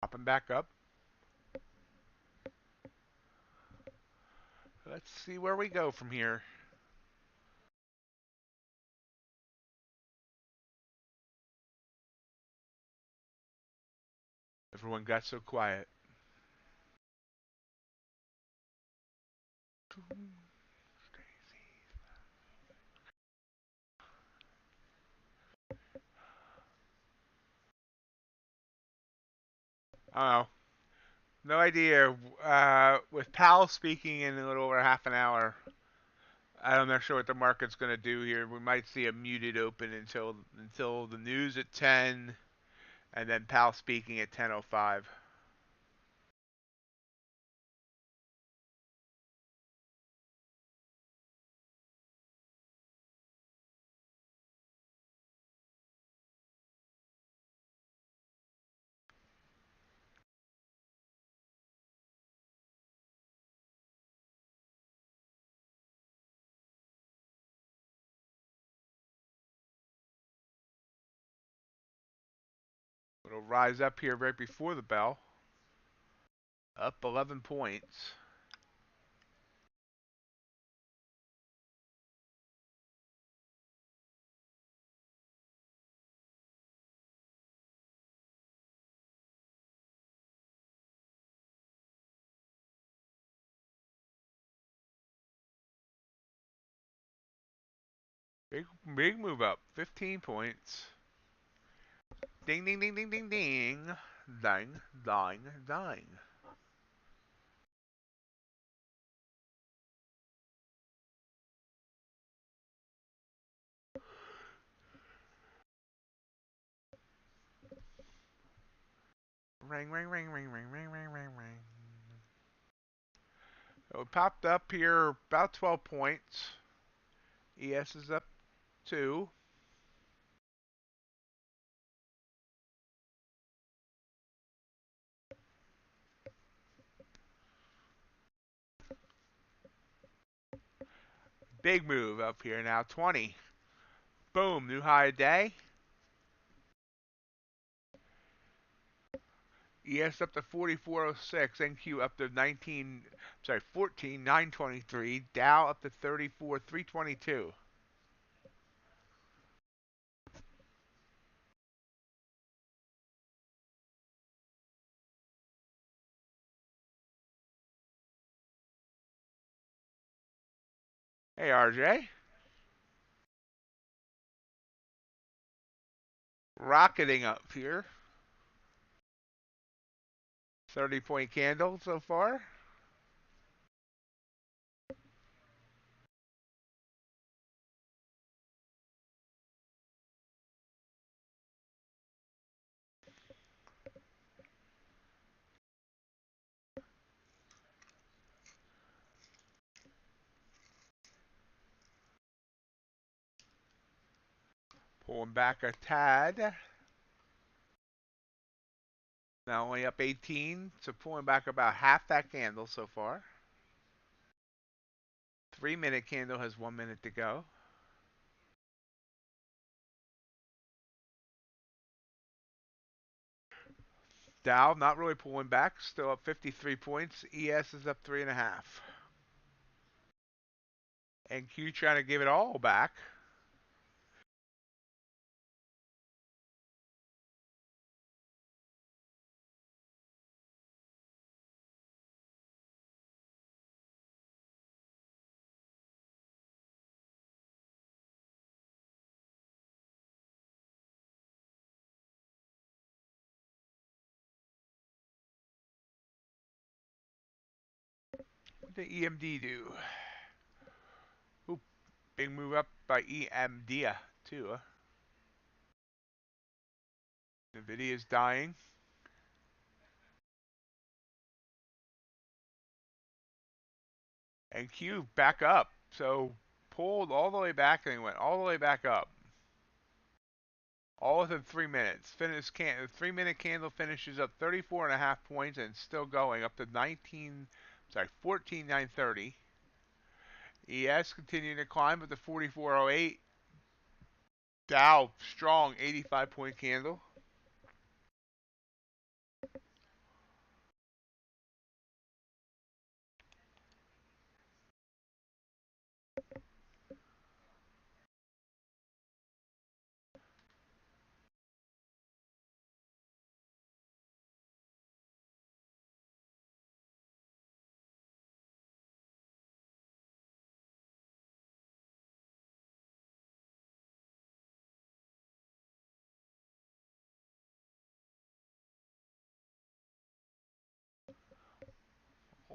Popping back up. Let's see where we go from here. Everyone got so quiet. Oh, no idea. With Powell speaking in a little over half an hour, I'm not sure what the market's going to do here. We might see a muted open until the news at 10, and then Powell speaking at 10:05. It'll rise up here right before the bell. Up 11 points. Big move up. 15 points. Ding, ding, ding, ding, ding, ding. Ding, ding, ding. Ring, ring, ring, ring, ring, ring, ring, ring, ring. So it popped up here about 12 points. ES is up 2. Big move up here now, 20. Boom, new high a day. ES up to 44.06, NQ up to 14.923, Dow up to 34.322. Hey, RJ. Rocketing up here. 30-point candle so far. Pulling back a tad. Now only up 18, so pulling back about half that candle so far. 3-minute candle has 1 minute to go. Dow not really pulling back, still up 53 points. ES is up 3.5. And Q trying to give it all back. What did EMD do? Oop, big move up by EMD too. Nvidia's dying. And Q back up. So pulled all the way back and went all the way back up. All within 3 minutes. The 3-minute candle finishes up 34.5 points and still going up to 14.930. ES continuing to climb up to 44.08. Dow strong 85-point candle.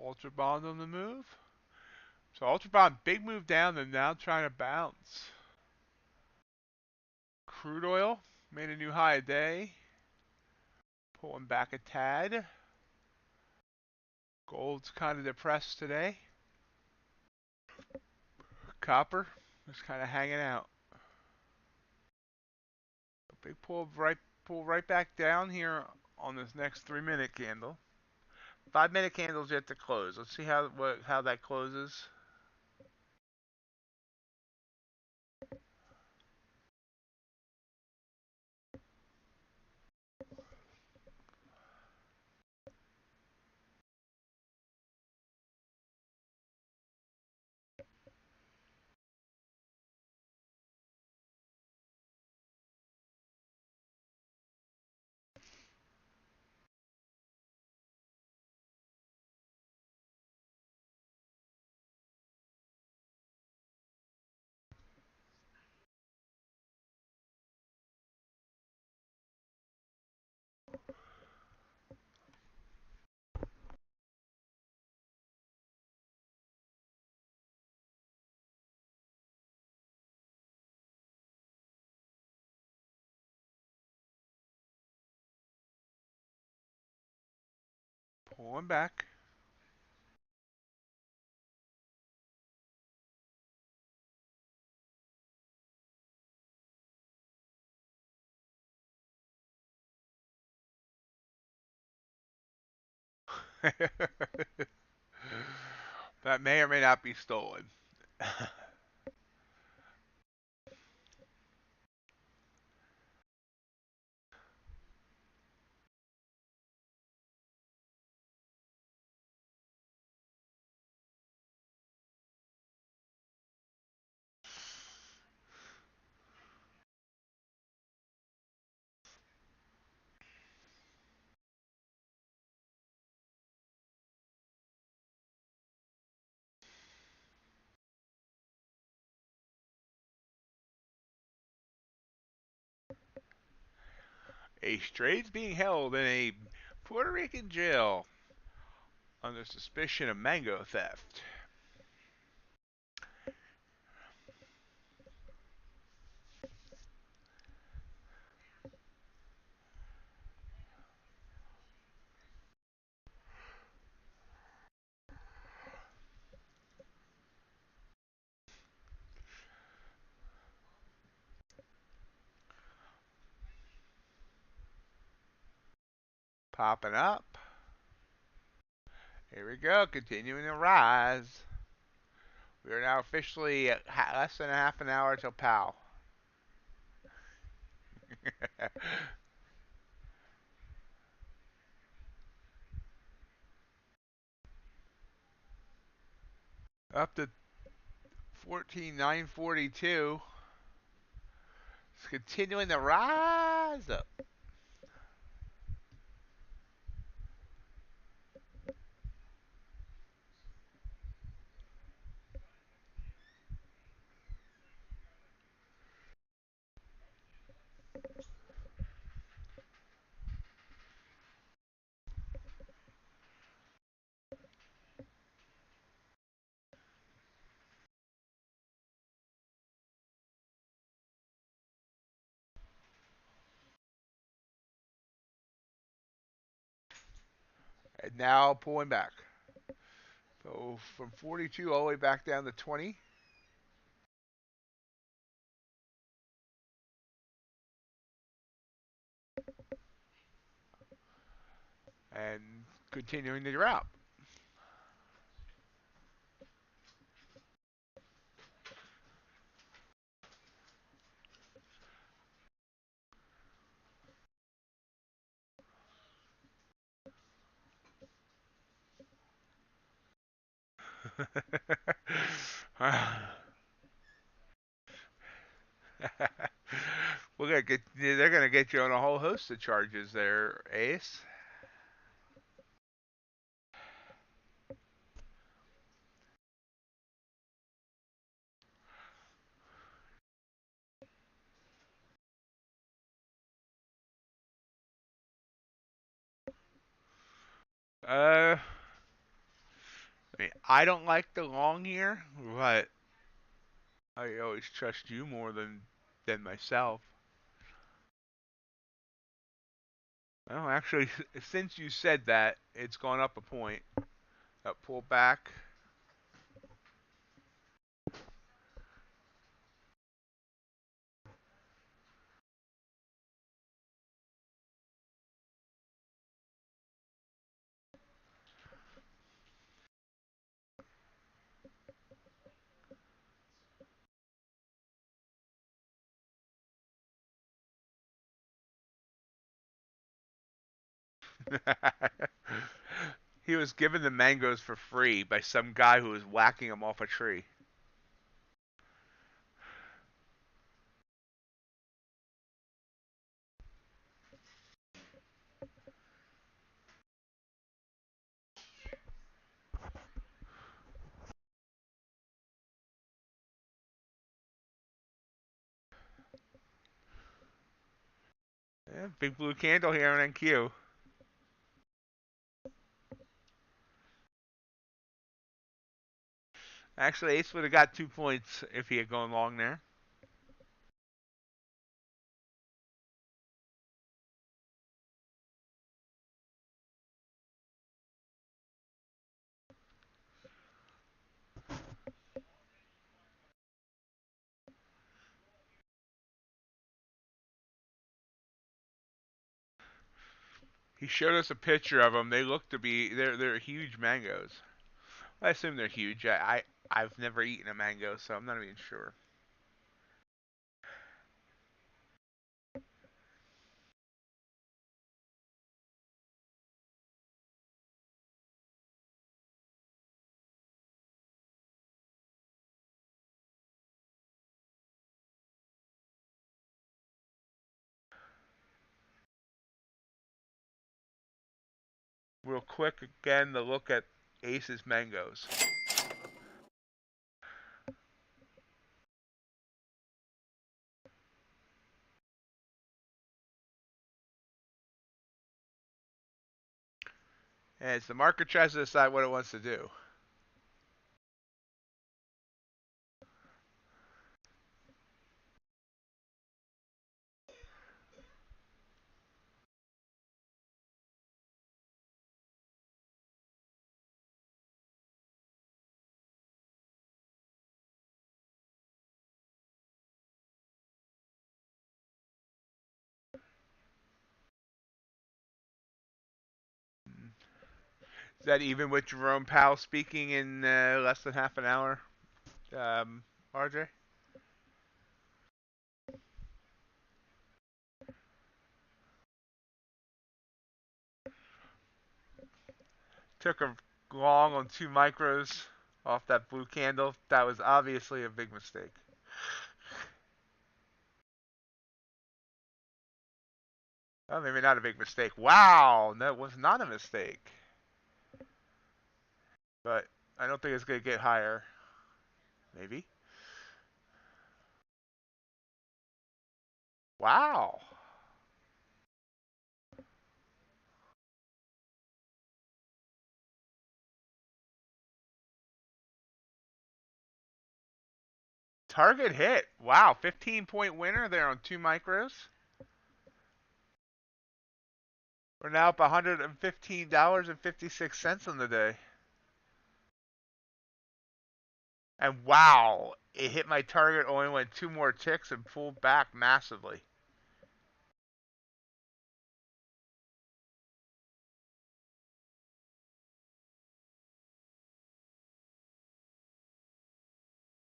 Ultra bond on the move. So ultra bond, big move down, and now trying to bounce. Crude oil made a new high a day. Pulling back a tad. Gold's kind of depressed today. Copper is kind of hanging out. A big pull right back down here on this next 3-minute candle. 5-minute candle's yet to close. Let's see how that closes. Pulling back. That may or may not be stolen. A trade's being held in a Puerto Rican jail under suspicion of mango theft. Popping up. Here we go, continuing to rise. We are now officially at less than a half an hour till POW. Up to 14,942. It's continuing to rise up. And now pulling back. So from 42 all the way back down to 20. And continuing the drop. They're gonna get you on a whole host of charges there, Ace. Uh, I mean, I don't like the long here, but I always trust you more than myself. Well, actually, since you said that, it's gone up a point. Pull back. He was given the mangoes for free by some guy who was whacking them off a tree. Yeah, big blue candle here on NQ. Actually, Ace would have got 2 points if he had gone long there. He showed us a picture of them. They look to be they're huge mangoes. I assume they're huge. I've never eaten a mango, so I'm not even sure. Real quick again, the look at Ace's mangoes. As the market tries to decide what it wants to do. Is that even with Jerome Powell speaking in less than half an hour, RJ? Took a long on 2 micros off that blue candle. That was obviously a big mistake. Oh, maybe not a big mistake. Wow, that was not a mistake. But I don't think it's going to get higher. Maybe. Wow. Target hit. Wow, 15-point winner there on 2 micros. We're now up $115.56 on the day. And wow, it hit my target, only went 2 more ticks and pulled back massively.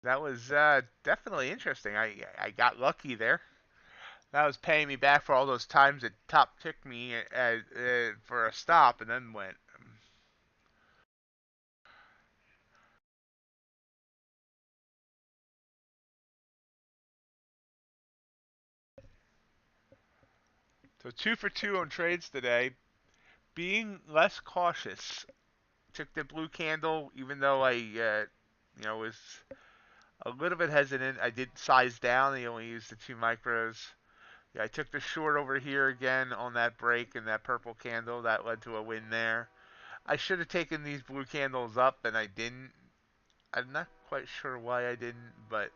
That was definitely interesting. I got lucky there. That was paying me back for all those times it top ticked me for a stop and then went. So 2 for 2 on trades today. Being less cautious. Took the blue candle, even though I was a little bit hesitant. I did size down. I only used the 2 micros. Yeah, I took the short over here again on that break and that purple candle. That led to a win there. I should have taken these blue candles up, and I didn't. I'm not quite sure why I didn't, but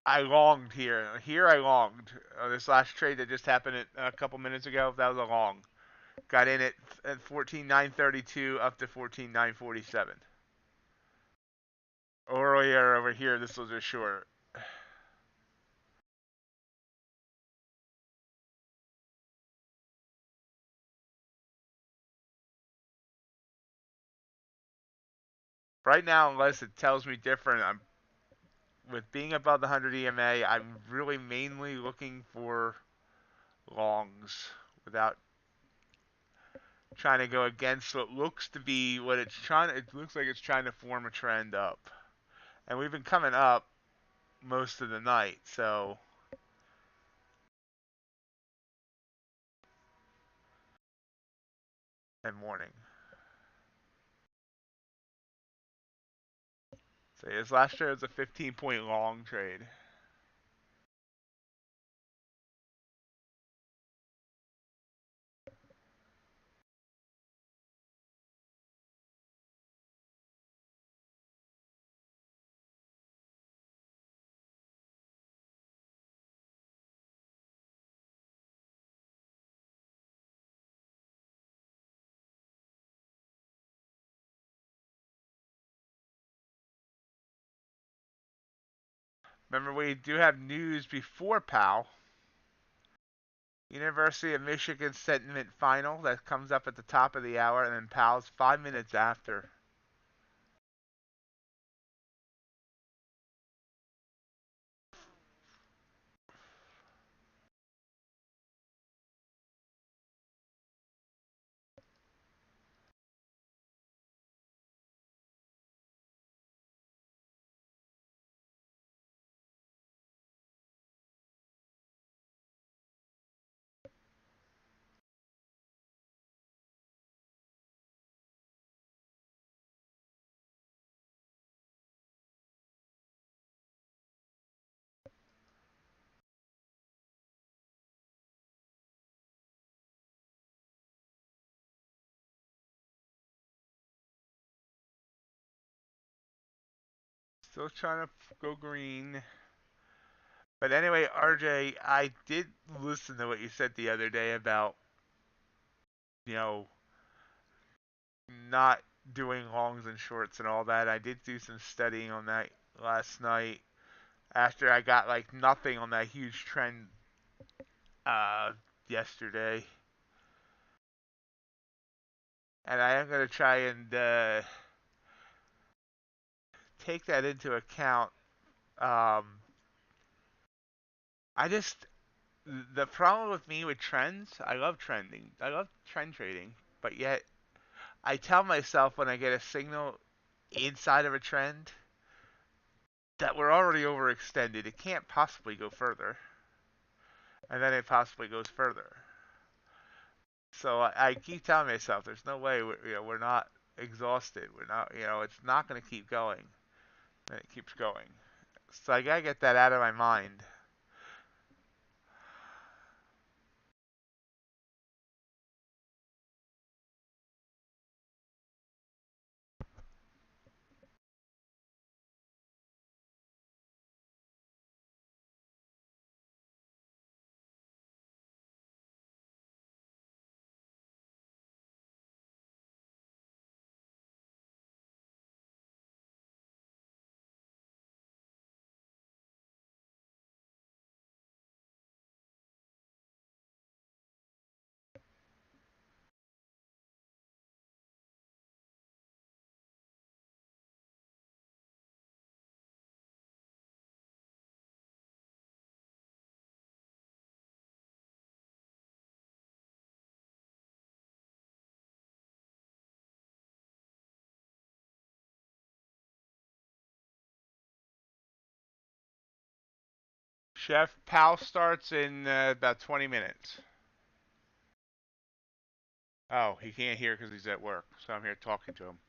I longed here. Here I longed. This last trade that just happened a couple minutes ago, that was a long. Got in at 14,932 up to 14,947. Earlier over here, this was a short. Right now, unless it tells me different, I'm with being above the 100 EMA, I'm really mainly looking for longs without trying to go against what looks to be what it's trying. It looks like it's trying to form a trend up, and we've been coming up most of the night, so and morning. So this last trade was a 15-point long trade. Remember, we do have news before POW. University of Michigan sentiment final that comes up at the top of the hour, and then POW's 5 minutes after. Still trying to go green. But anyway, RJ, I did listen to what you said the other day about, you know, not doing longs and shorts and all that. I did do some studying on that last night after I got like nothing on that huge trend uh, yesterday. And I am going to try and take that into account. Um, I just, the problem with me with trends, I love trending. I love trend trading. But yet, I tell myself when I get a signal inside of a trend that we're already overextended. It can't possibly go further. And then it possibly goes further. So I keep telling myself, there's no way we're not exhausted. We're not, it's not going to keep going. And it keeps going. So I gotta get that out of my mind. Chef Pal starts in about 20 minutes. Oh, he can't hear because he's at work, so I'm here talking to him.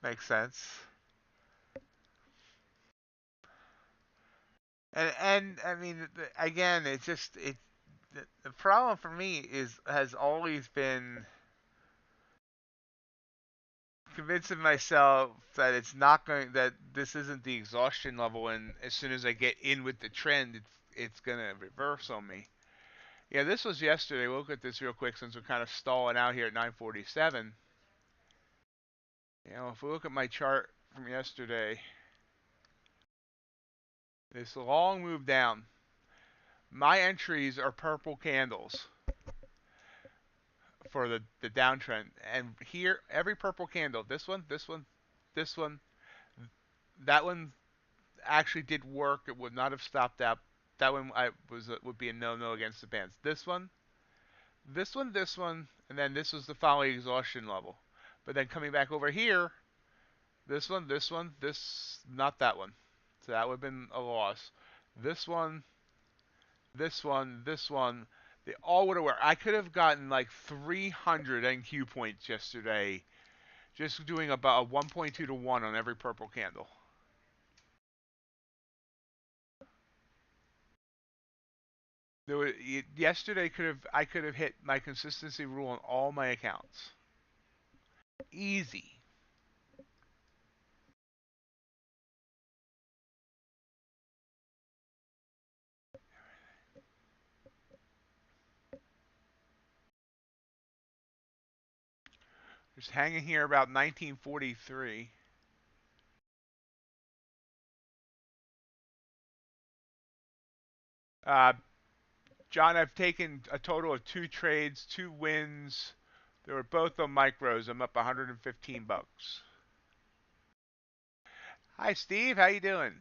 Makes sense. And I mean, again, it's just the problem for me has always been convincing myself that it's not going that this isn't the exhaustion level, and as soon as I get in with the trend, it's gonna reverse on me. Yeah, this was yesterday. We'll look at this real quick since we're kind of stalling out here at 9:47. You know, if we look at my chart from yesterday, this long move down. My entries are purple candles for the downtrend, and here every purple candle, this one, this one, this one, that one actually did work. It would not have stopped out. That one would be a no against the bands. This one, this one, this one, and then this was the following exhaustion level. But then coming back over here, this one, this not that one. So that would have been a loss. This one, this one, they all would have worked. I could have gotten like 300 NQ points yesterday just doing about a 1.2 to 1 on every purple candle. Yesterday I could have hit my consistency rule on all my accounts. Easy. Just hanging here about 1943. Uh, John, I've taken a total of 2 trades, 2 wins. They were both on micros. I'm up 115 bucks. Hi, Steve. How you doing?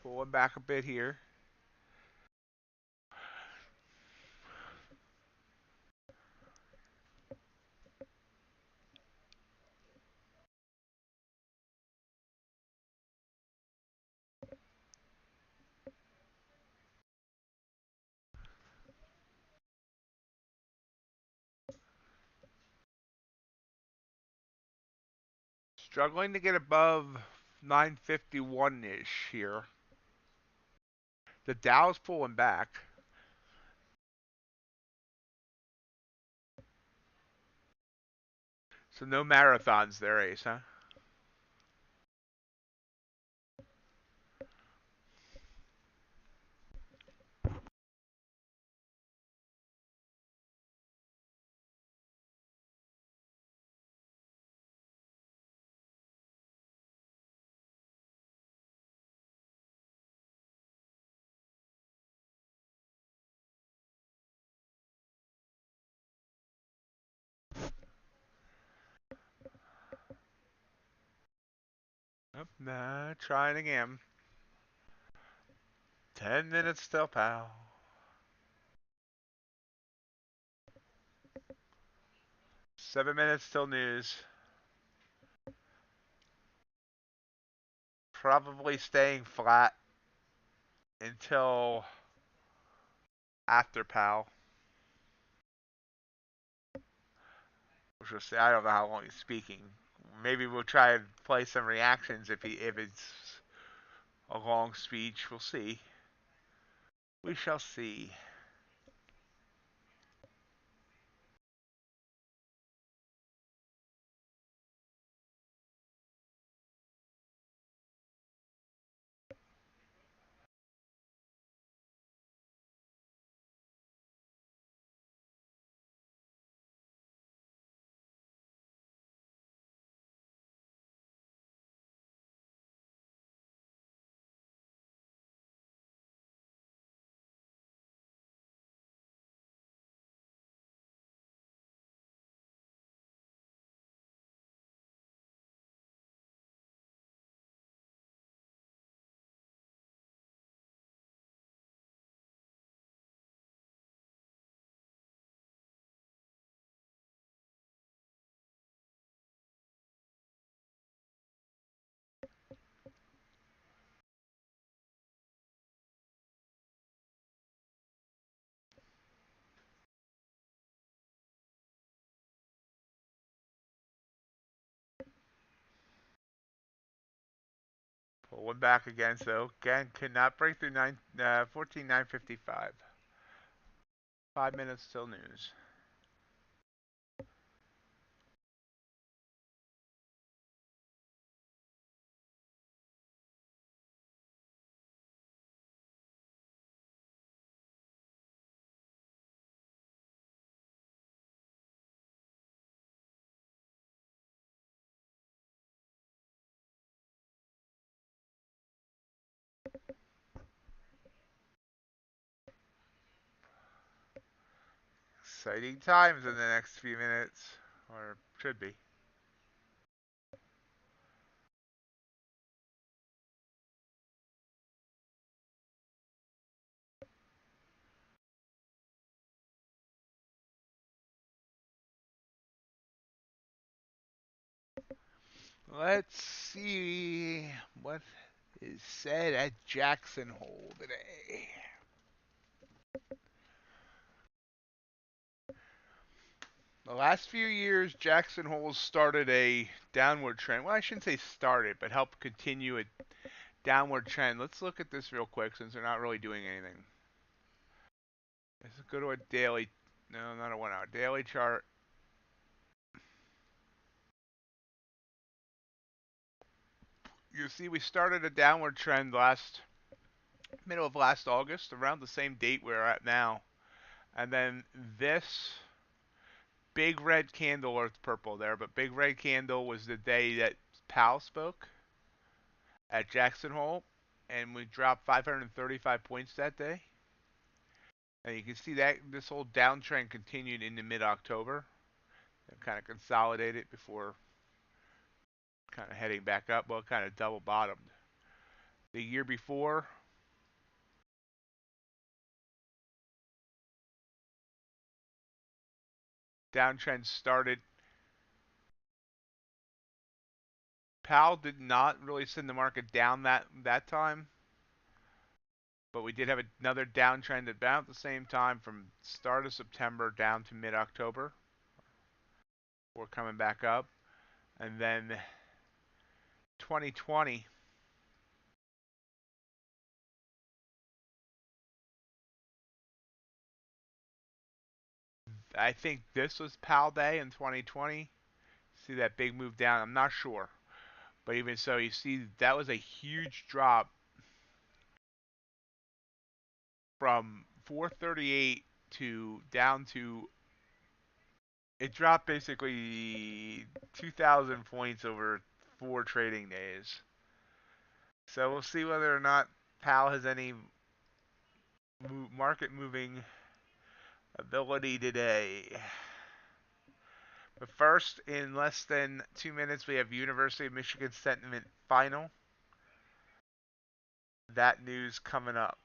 Pulling back a bit here. Struggling to get above 951-ish here. The Dow's pulling back. So no marathons there, Ace, huh? Nope, nah, trying again. 10 minutes still, pal. Seven minutes till news. Probably staying flat until after pal. Which we'll see. I don't know how long he's speaking. Maybe we'll try and play some reactions if it's a long speech. We'll see. We shall see. Pull one back again, so again, cannot break through 14,955. 5 minutes till news. Exciting times in the next few minutes, or should be. Let's see what is said at Jackson Hole today. The last few years, Jackson Hole started a downward trend. Well, I shouldn't say started, but helped continue a downward trend. Let's look at this real quick since they're not really doing anything. Let's go to a daily, no, not a 1 hour, daily chart. You see we started a downward trend middle of last August, around the same date we're at now. And then this big red candle, or it's purple there, but big red candle was the day that Powell spoke at Jackson Hole, and we dropped 535 points that day. And you can see that this whole downtrend continued into mid-October. It kind of consolidated before kind of heading back up. Well, kind of double bottomed. The year before, downtrend started. Powell did not really send the market down that time, but we did have another downtrend at about the same time from start of September down to mid-October. We're coming back up. And then 2020, I think this was Powell Day in 2020. See that big move down? I'm not sure. But even so, you see that was a huge drop from 438 to down to, it dropped basically 2,000 points over 4 trading days. So we'll see whether or not Powell has any market moving ability today. But first, in less than 2 minutes, we have University of Michigan sentiment final. That news coming up.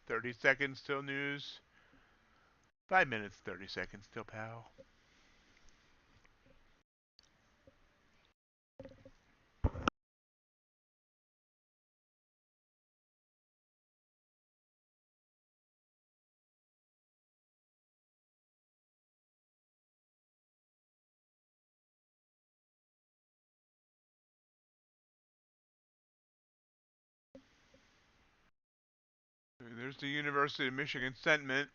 "30 seconds till news. 5 minutes, 30 seconds till Powell." There's the University of Michigan sentiment.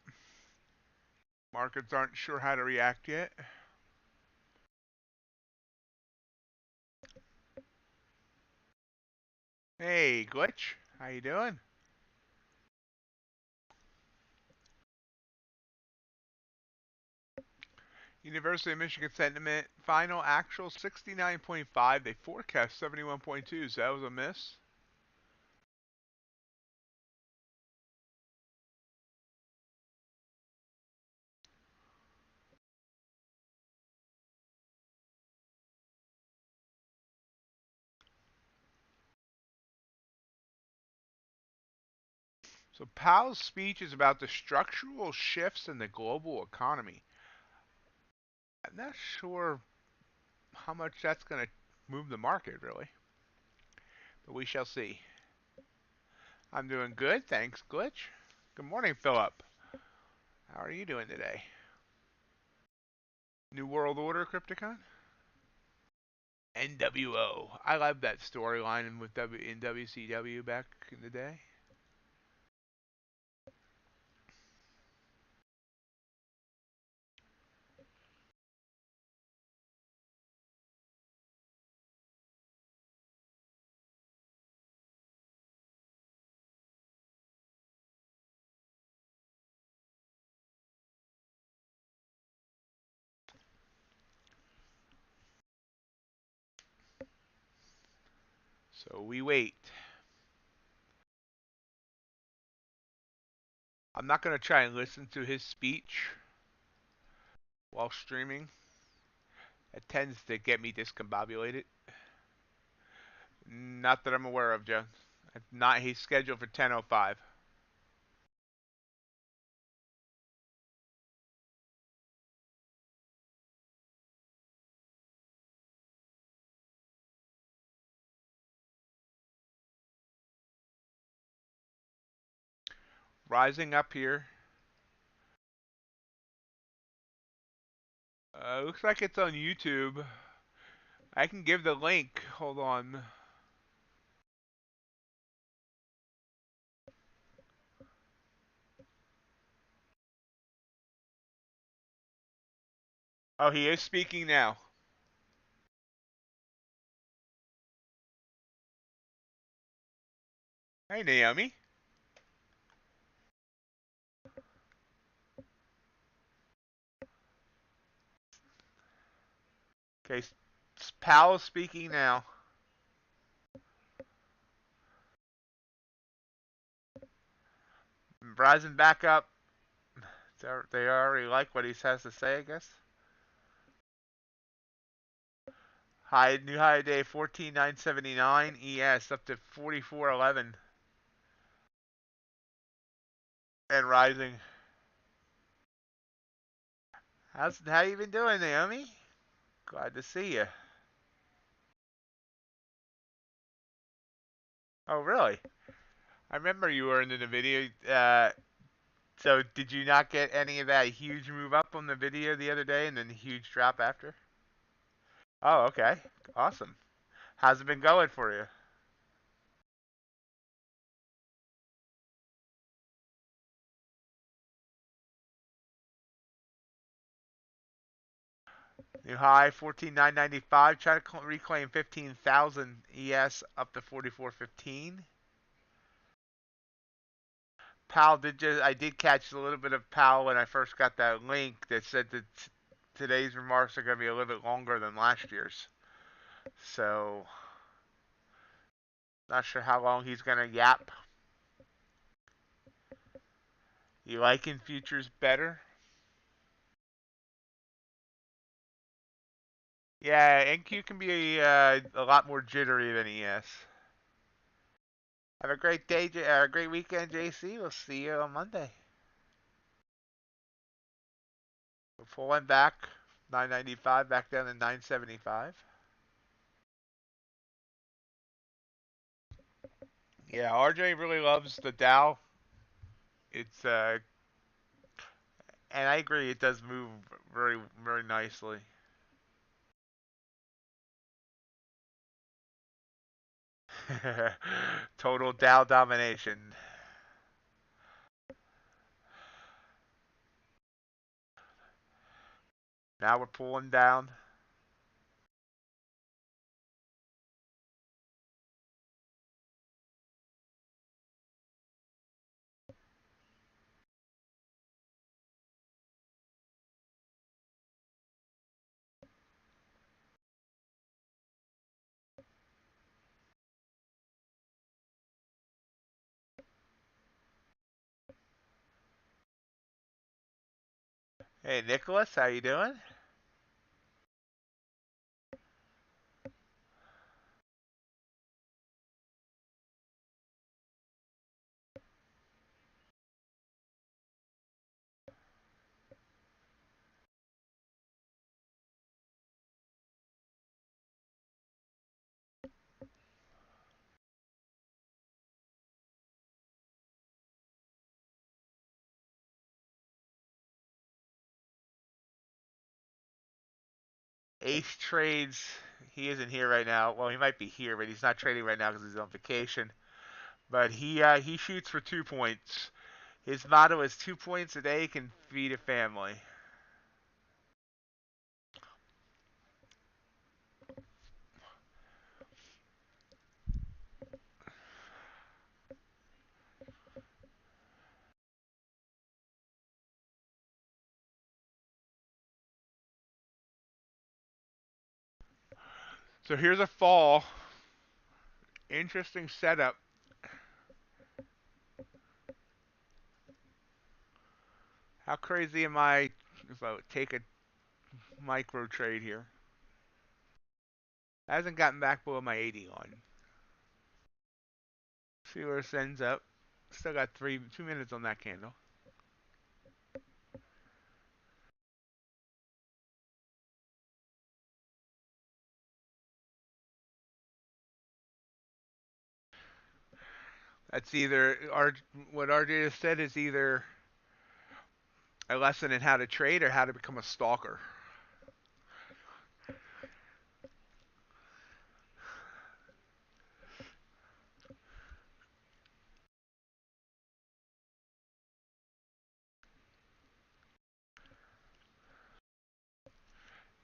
Markets aren't sure how to react yet. Hey, Glitch. How you doing? University of Michigan sentiment. Final actual 69.5. They forecast 71.2, so that was a miss. So Powell's speech is about the structural shifts in the global economy. I'm not sure how much that's going to move the market, really. But we shall see. I'm doing good, thanks, Glitch. Good morning, Philip. How are you doing today? New World Order, Crypticon? NWO. I love that storyline in WCW back in the day. So we wait. I'm not going to try and listen to his speech while streaming. It tends to get me discombobulated. Not that I'm aware of, Joe. Not. He's scheduled for 10:05. Rising up here. Looks like it's on YouTube. I can give the link. Hold on. Oh, he is speaking now. Hey, Naomi. Okay, Powell's speaking now. Rising back up. They already like what he has to say, I guess. New high day 14,979. ES up to 44.11. And rising. How you been doing, Naomi? Glad to see you. Oh, really? I remember you were in the video. So did you not get any of that huge move up on the video the other day and then the huge drop after? Oh, okay. Awesome. How's it been going for you? New high 14,995. Try to reclaim 15,000 ES up to 44.15. I did catch a little bit of Powell when I first got that link that said that today's remarks are going to be a little bit longer than last year's. So, not sure how long he's going to yap. You liking futures better? Yeah, NQ can be a lot more jittery than ES. Have a great day, a great weekend, JC. We'll see you on Monday. We're pulling back 995 back down to 975. Yeah, RJ really loves the Dow. It's and I agree, it does move very very nicely. Total Dow domination. Now we're pulling down. Hey, Nicholas, how you doing? Ace trades. He isn't here right now. Well, he might be here, but he's not trading right now because he's on vacation. But he shoots for 2 points. His motto is 2 points a day can feed a family. So here's a fall. Interesting setup. How crazy am I if I take a micro trade here? Hasn't gotten back below my 80 line. See where this ends up. Still got 2 minutes on that candle. That's either what RJ just said is either a lesson in how to trade or how to become a stalker.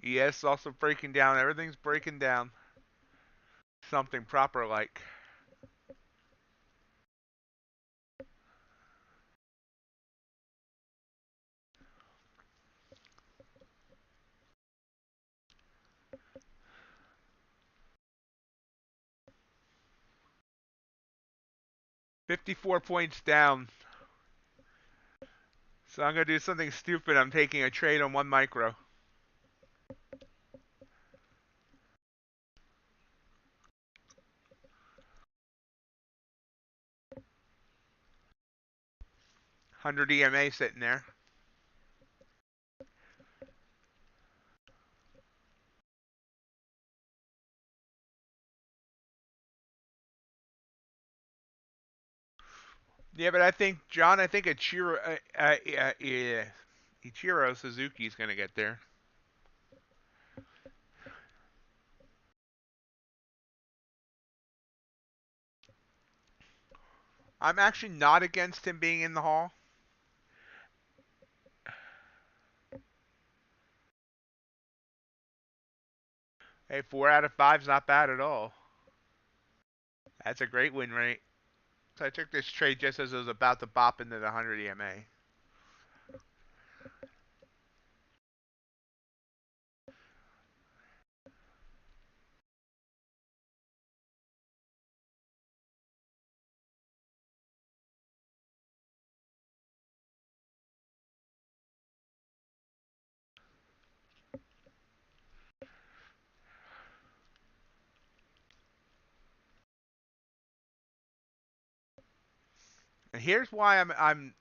Yes, also breaking down. Everything's breaking down. Something proper like. $54 points down. So I'm going to do something stupid. I'm taking a trade on one micro. $100 EMA sitting there. Yeah, but I think, John, Ichiro Suzuki's going to get there. I'm actually not against him being in the hall. Hey, 4 out of 5 is not bad at all. That's a great win rate. So I took this trade just as it was about to bop into the 100 EMA. And here's why I'm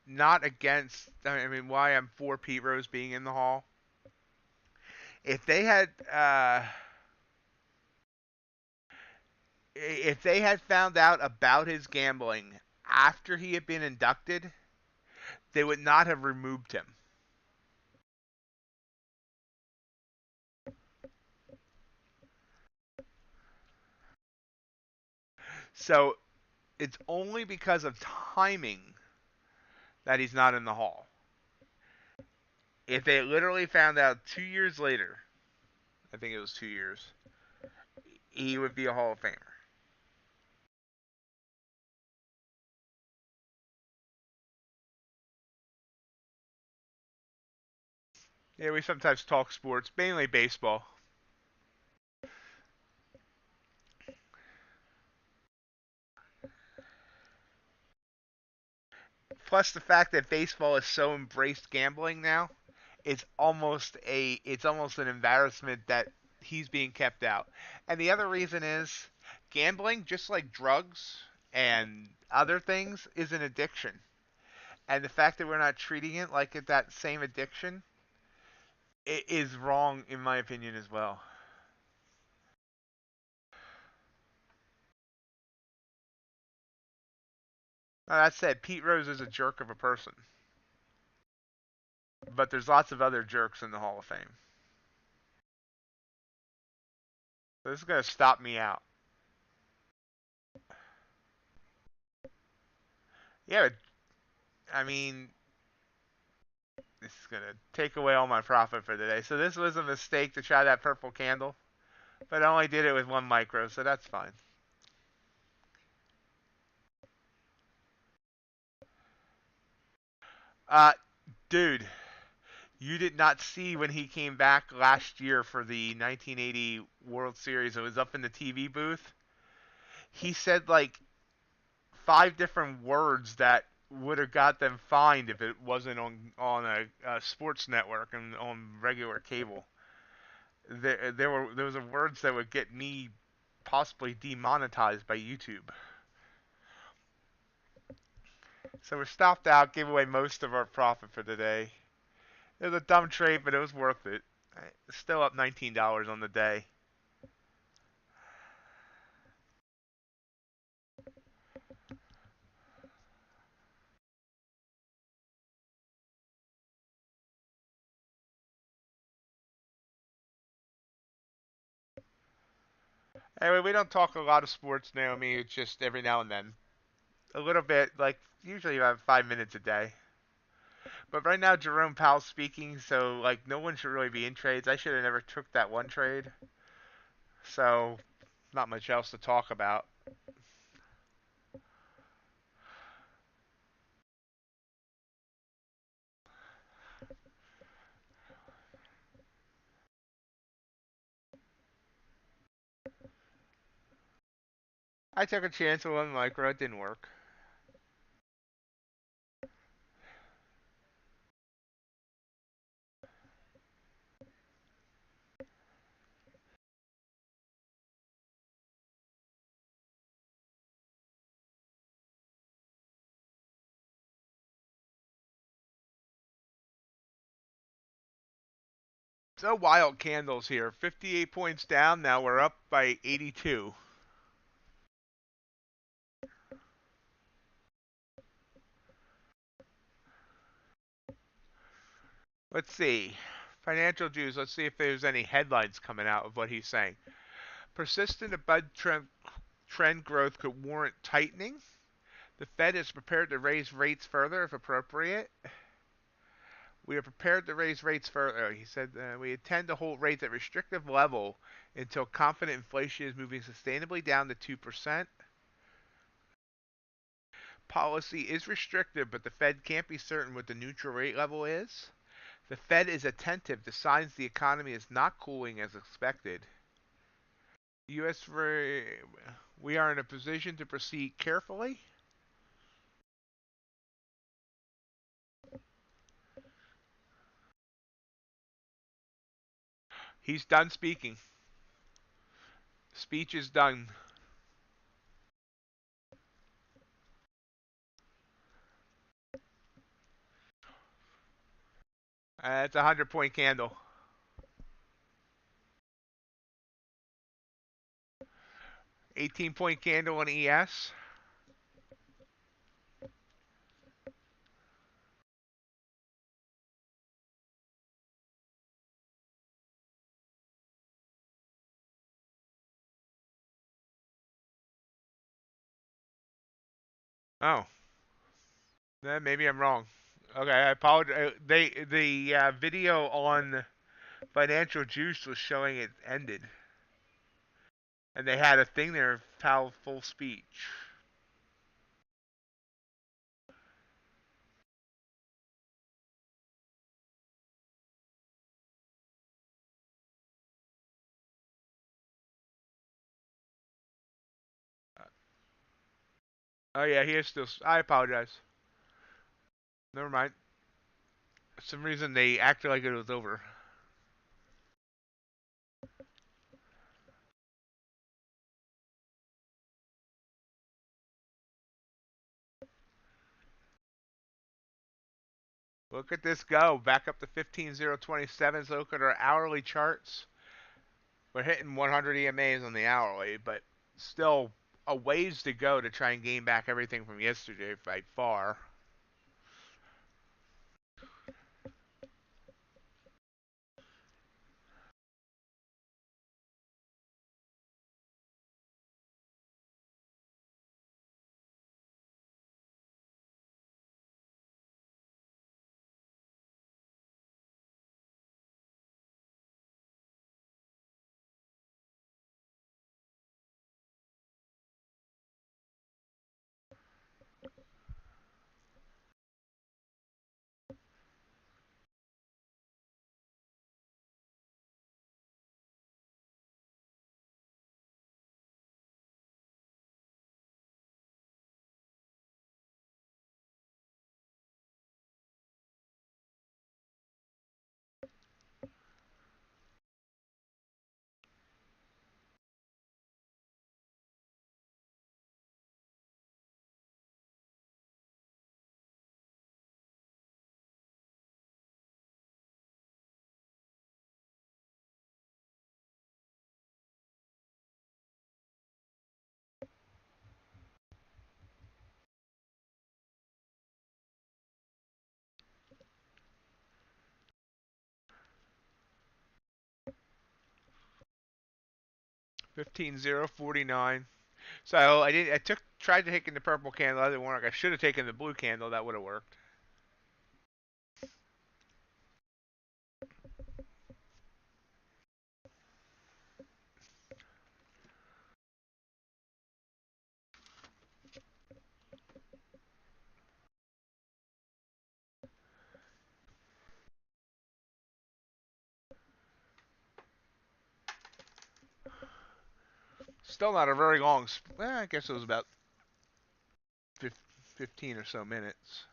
not against. I mean, why I'm for Pete Rose being in the hall. If they had found out about his gambling after he had been inducted, they would not have removed him. So it's only because of timing that he's not in the hall. If they literally found out 2 years later, I think it was 2 years, he would be a Hall of Famer. Yeah, we sometimes talk sports, mainly baseball. Plus the fact that baseball is so embraced gambling now, it's almost an embarrassment that he's being kept out. And the other reason is gambling, just like drugs and other things, is an addiction. And the fact that we're not treating it like that same addiction is wrong in my opinion as well. Now, that said, Pete Rose is a jerk of a person, but there's lots of other jerks in the Hall of Fame. So this is gonna stop me out. Yeah, but, I mean, this is gonna take away all my profit for today. So this was a mistake to try that purple candle, but I only did it with one micro, so that's fine. Uh, dude, you did not see when he came back last year for the 1980 World Series. It was up in the TV booth. He said like five different words that would have got them fined if it wasn't on a sports network and on regular cable. There was words that would get me possibly demonetized by YouTube. So we stopped out, gave away most of our profit for today. It was a dumb trade, but it was worth it. Still up $19 on the day. Anyway, we don't talk a lot of sports, Naomi. It's just every now and then. A little bit, like usually about 5 minutes a day. But right now, Jerome Powell's speaking, so like no one should really be in trades. I should have never took that one trade. So not much else to talk about. I took a chance with one micro. It didn't work. So wild candles here. 58 points down. Now we're up by 82. Let's see. Financial Jews. Let's see if there's any headlines coming out of what he's saying. Persistent above trend growth could warrant tightening. The Fed is prepared to raise rates further if appropriate. We are prepared to raise rates further. He said we intend to hold rates at restrictive level until confident inflation is moving sustainably down to 2%. Policy is restrictive, but the Fed can't be certain what the neutral rate level is. The Fed is attentive to signs the economy is not cooling as expected. U.S. We are in a position to proceed carefully. He's done speaking. Speech is done. It's a 100-point candle. 18-point candle on ES. Oh, maybe I'm wrong. Okay, I apologize. The video on Financial Juice was showing it ended, and they had a thing there, full speech. Oh yeah, he is still. I apologize. Never mind. For some reason they acted like it was over. Look at this go. Back up to 15,027. So look at our hourly charts. We're hitting 100 EMAs on the hourly, but still a ways to go to try and gain back everything from yesterday by far. Fifteen zero 49. So I tried to take in the purple candle. That didn't work. I should have taken the blue candle. That would have worked. Still not a very long. Well, I guess it was about 15 or so minutes.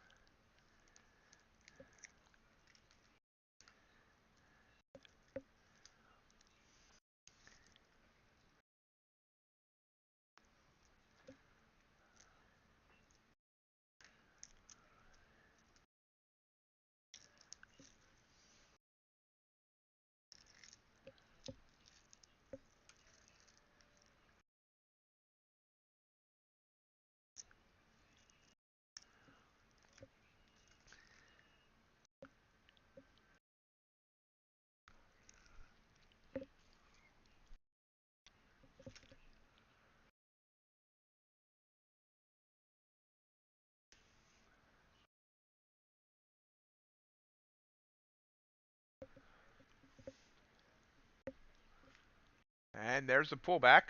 And there's the pullback.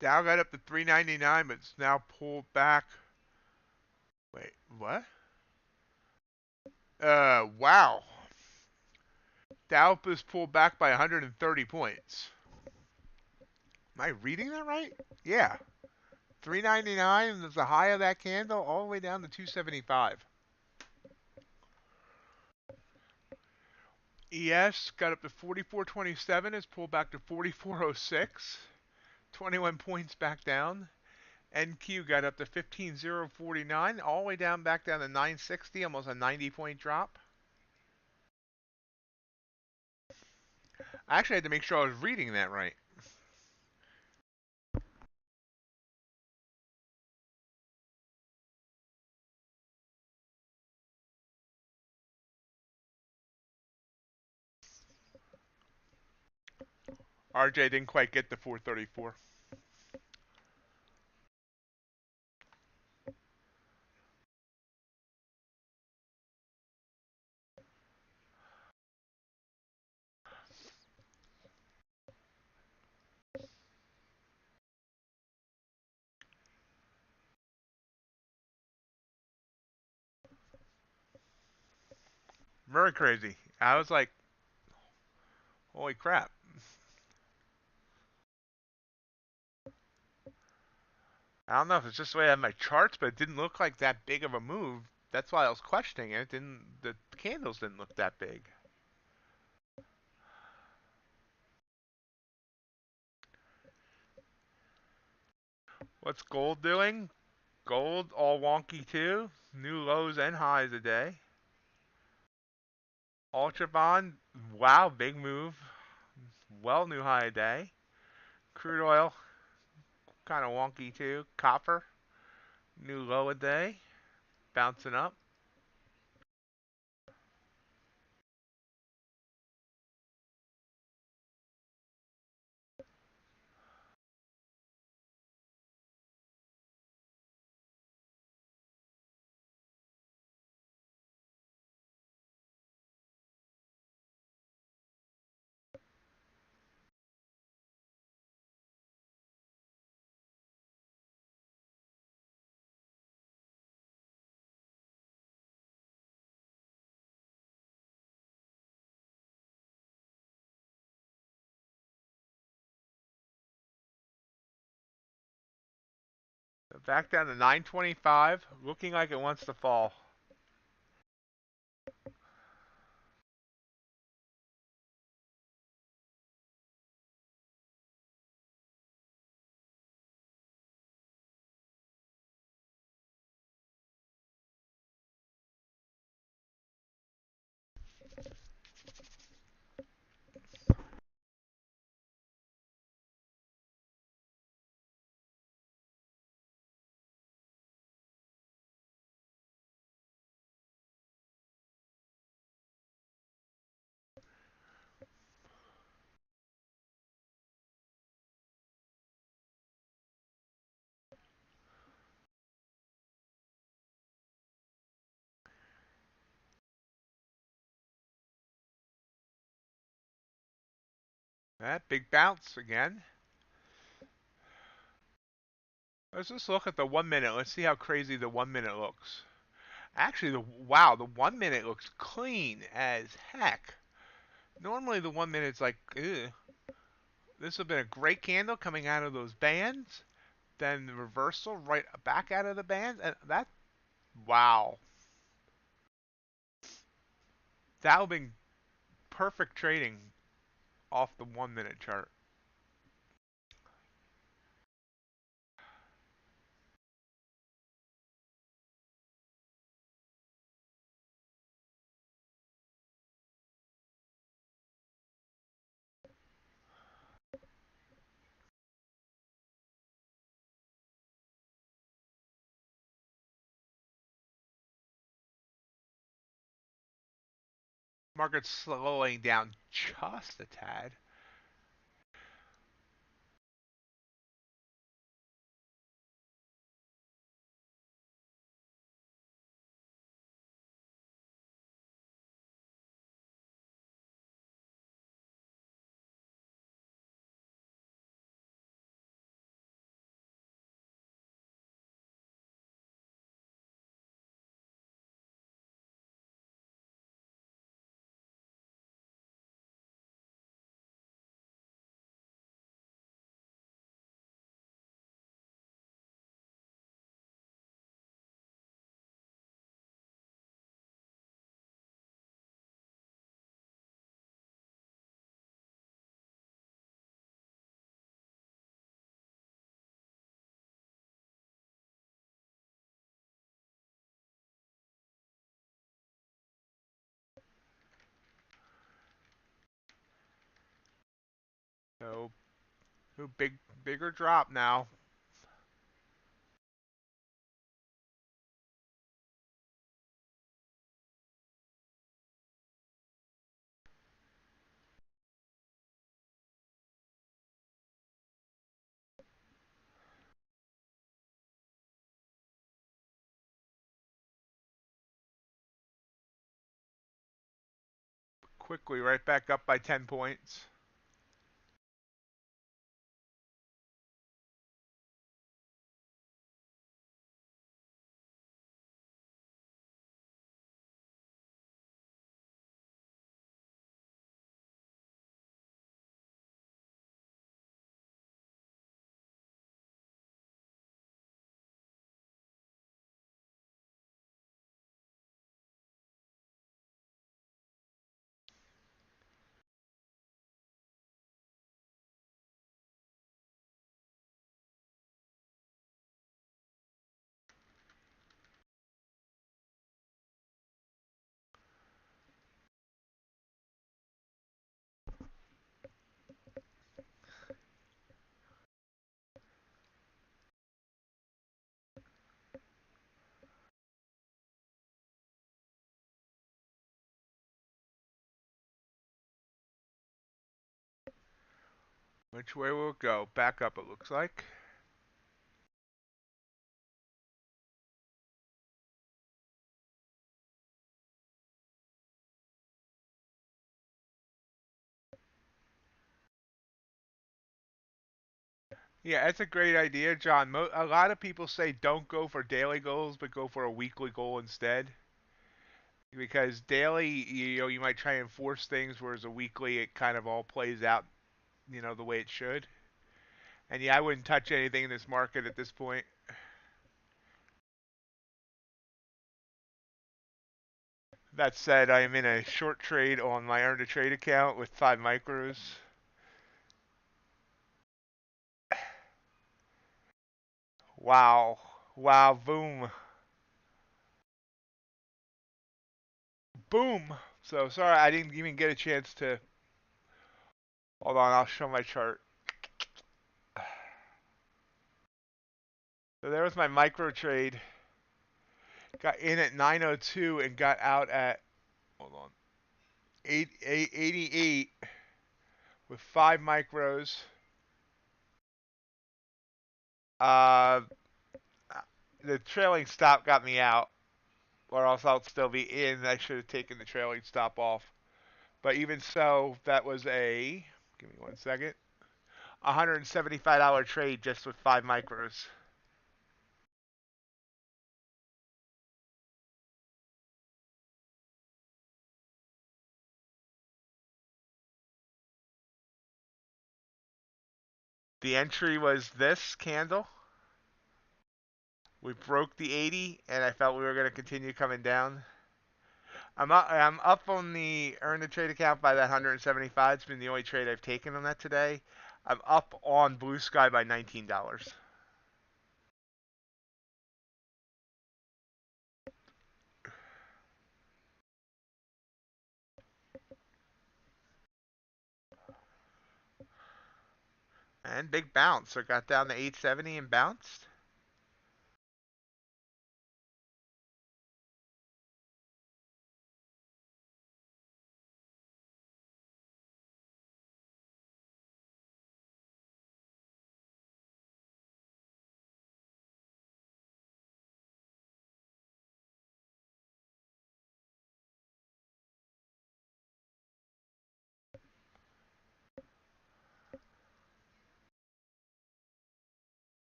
Dow got up to 399, but it's now pulled back. Wait, what? Wow. Dow was pulled back by 130 points. Am I reading that right? Yeah. 399 is the high of that candle, all the way down to 275. ES got up to 44.27, it's pulled back to 44.06, 21 points back down. NQ got up to 15.049, all the way down back down to 960, almost a 90-point drop. I actually had to make sure I was reading that right. RJ didn't quite get the 434. Very crazy. I was like, holy crap. I don't know if it's just the way I have my charts, but it didn't look like that big of a move. That's why I was questioning it. The candles didn't look that big. What's gold doing? Gold all wonky too. New lows and highs a day. Ultra bond, wow, big move. Well, new high a day. Crude oil, kind of wonky too. Copper, new low a day. Bouncing up. Back down to 925, looking like it wants to fall. That big bounce again. Let's just look at the 1 minute. Let's see how crazy the 1 minute looks. Actually, wow, the 1 minute looks clean as heck. Normally the 1 minute's like, ugh. This would have been a great candle coming out of those bands. Then the reversal right back out of the bands. And that, wow. That would have been perfect trading off the 1 minute chart. Market's slowing down just a tad. So, bigger drop now. quickly right back up by 10 points. Which way will it go? Back up, it looks like. Yeah, that's a great idea, John. A lot of people say don't go for daily goals, but go for a weekly goal instead. Because daily, you might try and force things, whereas a weekly, it kind of all plays out, the way it should. And yeah, I wouldn't touch anything in this market at this point. That said, I am in a short trade on my earn to trade account with 5 micros. Wow. Wow, boom. Boom. So sorry, I didn't even get a chance to. Hold on, I'll show my chart. So there was my micro trade. Got in at 902 and got out at, hold on, 88 with 5 micros. Uh, the trailing stop got me out, or else I'll still be in. I should have taken the trailing stop off. But even so, that was give me 1 second, $175 trade just with 5 micros. The entry was this candle. We broke the 80, and I felt we were going to continue coming down. I'm up on the earn the trade account by that 175. It's been the only trade I've taken on that today. I'm up on Blue Sky by $19. And big bounce. So got down to 870 and bounced.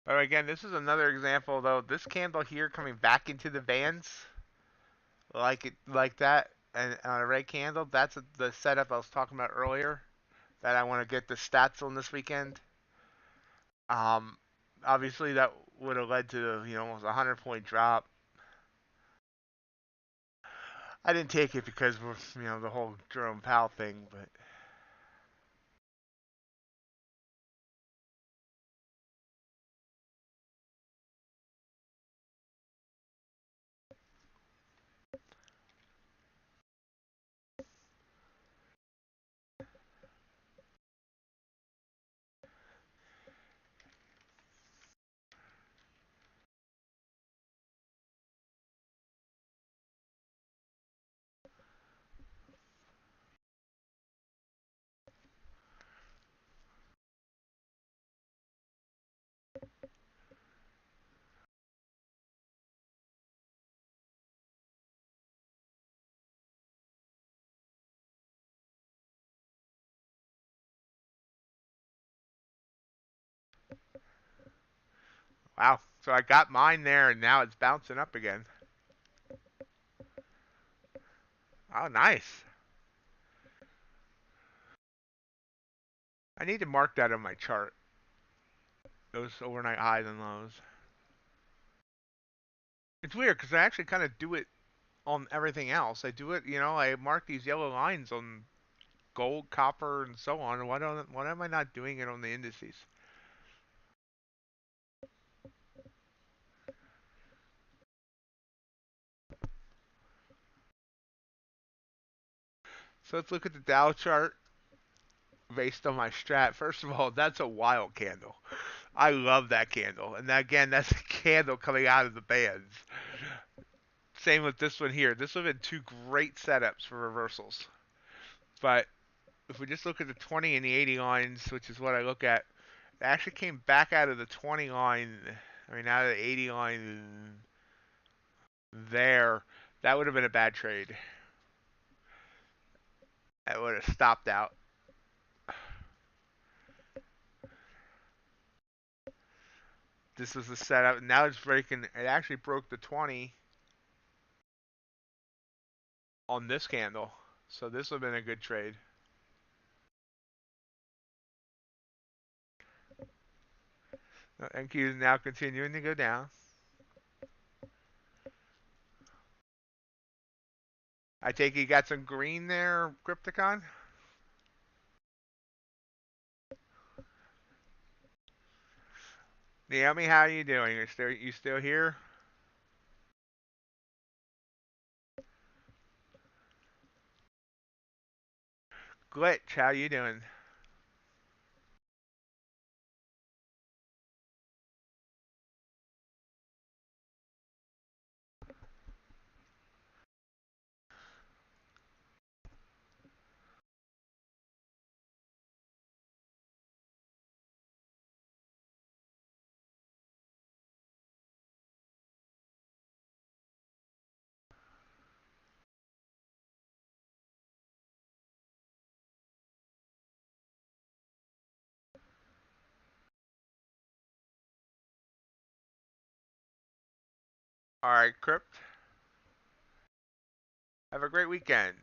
But again, this is another example, though. This candle here coming back into the bands, like that, and on a red candle. That's the setup I was talking about earlier. That I want to get the stats on this weekend. Um, Obviously that would have led to almost a 100-point drop. I didn't take it because of the whole Jerome Powell thing, but Wow. So I got mine there, and now it's bouncing up again. Oh, nice. I need to mark that on my chart. Those overnight highs and lows. It's weird because I actually kind of do it on everything else. I do it, I mark these yellow lines on gold, copper, and so on. Why am I not doing it on the indices? So let's look at the Dow chart based on my strat. First of all, that's a wild candle. I love that candle. And again, that's a candle coming out of the bands. Same with this one here. This would have been two great setups for reversals. But if we just look at the 20 and the 80 lines, which is what I look at, it actually came back out of the 20 line. I mean, out of the 80 line there. That would have been a bad trade. That would have stopped out. This was the setup. Now it's breaking. It actually broke the 20 on this candle. So this would have been a good trade. NQ is now continuing to go down. I take you got some green there, Crypticon? Naomi, how are you doing? You still here? Glitch, how you doing? Alright, Crypt. Have a great weekend.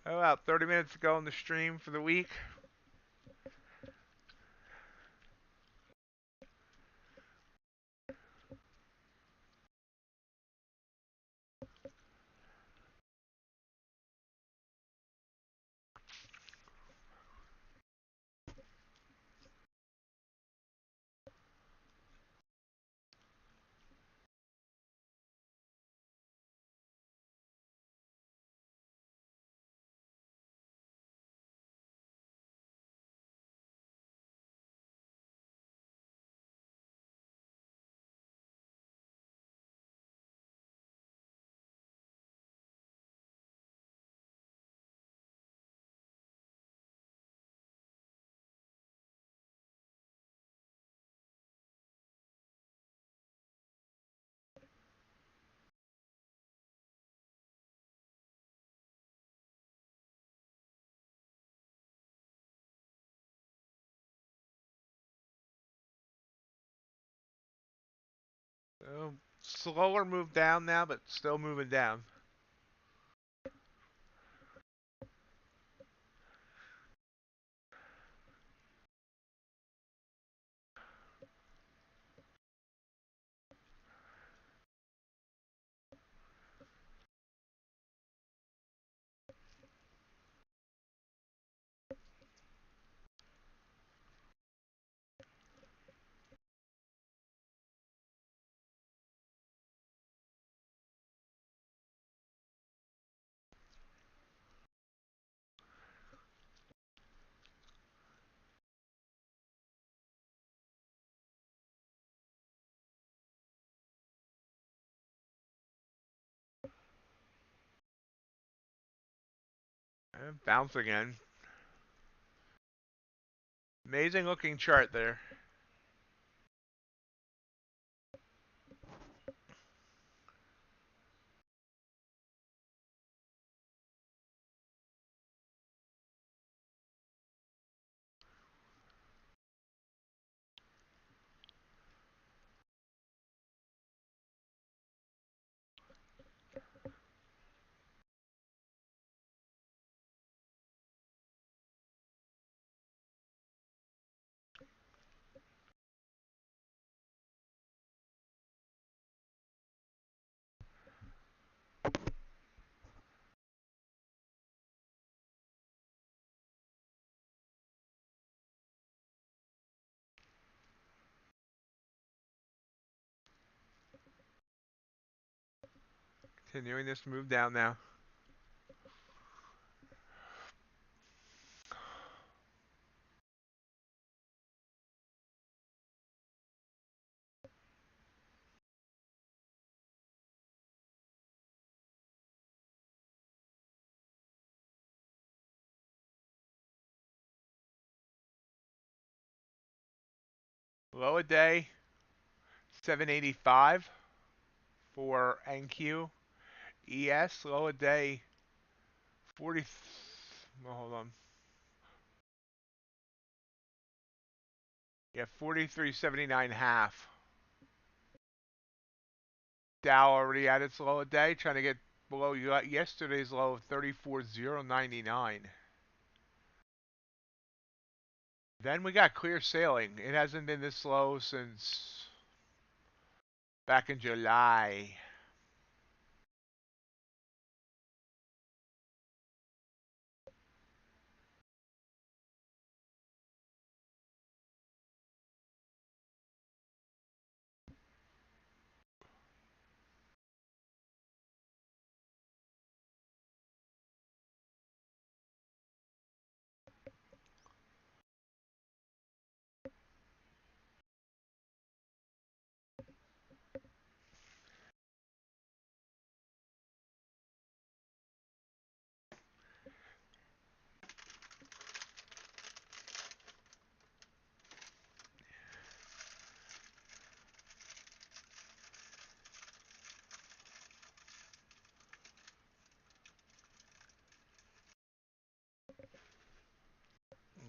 About 30 minutes ago on the stream for the week. Slower move down now, but still moving down. And bounce again. Amazing looking chart there. Continuing this move down now. Low a day, 785 for NQ. ES, low a day, 40. Well, hold on. Yeah, 43.79.5. Dow already at its low a day, trying to get below yesterday's low of 34.099. Then we got clear sailing. It hasn't been this low since back in July.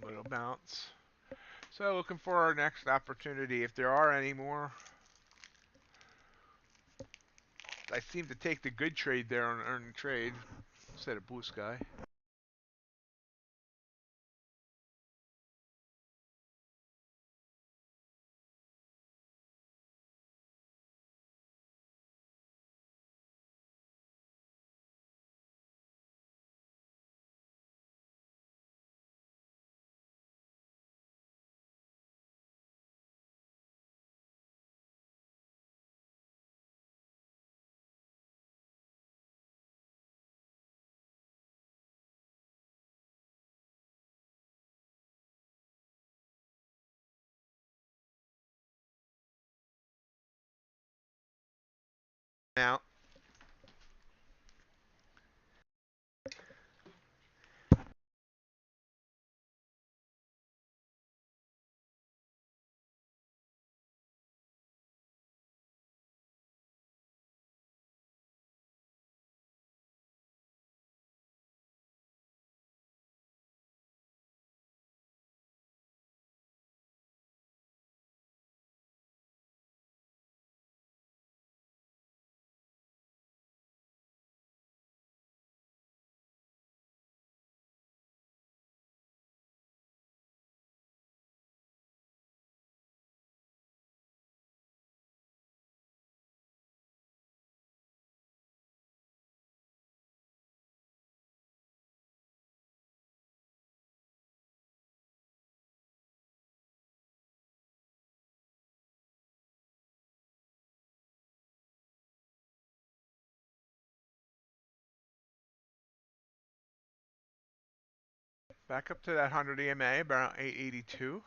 Little bounce. So looking for our next opportunity, if there are any more. I seem to take the good trade there on earning trade instead of blue sky. Now, back up to that 100 EMA, about 882.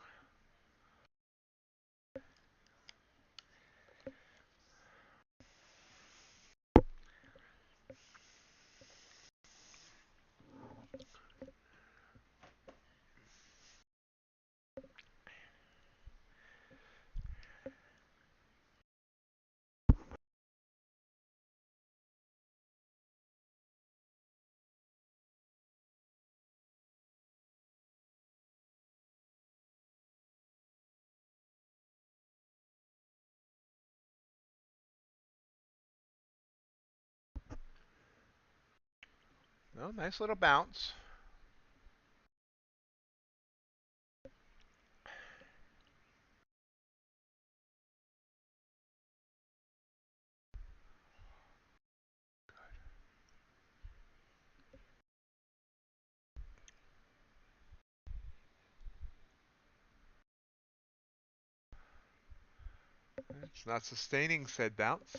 Oh, nice little bounce. It's not sustaining said bounce.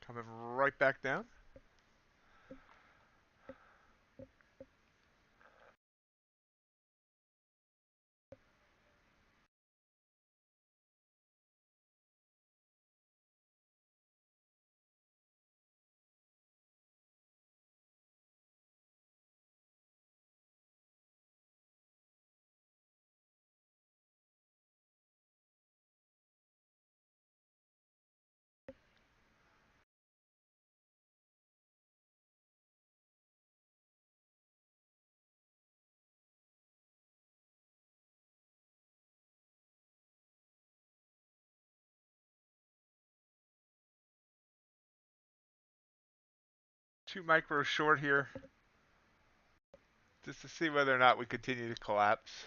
Coming right back down. Two micros short here, just to see whether or not we continue to collapse.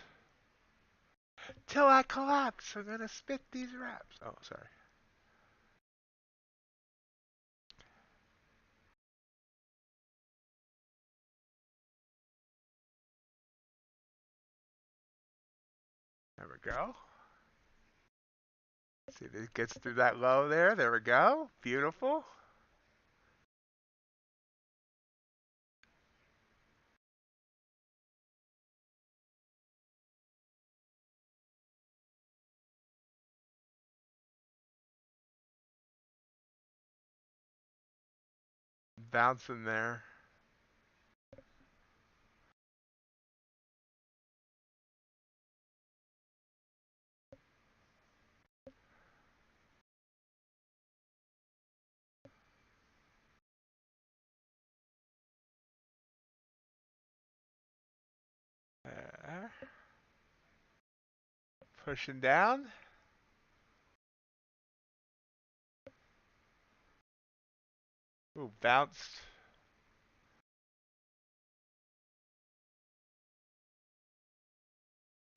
Till I collapse, I'm gonna spit these wraps. Oh, sorry. There we go. See if it gets through that low there. There we go. Beautiful. Bouncing there. Pushing down. Ooh, bounced.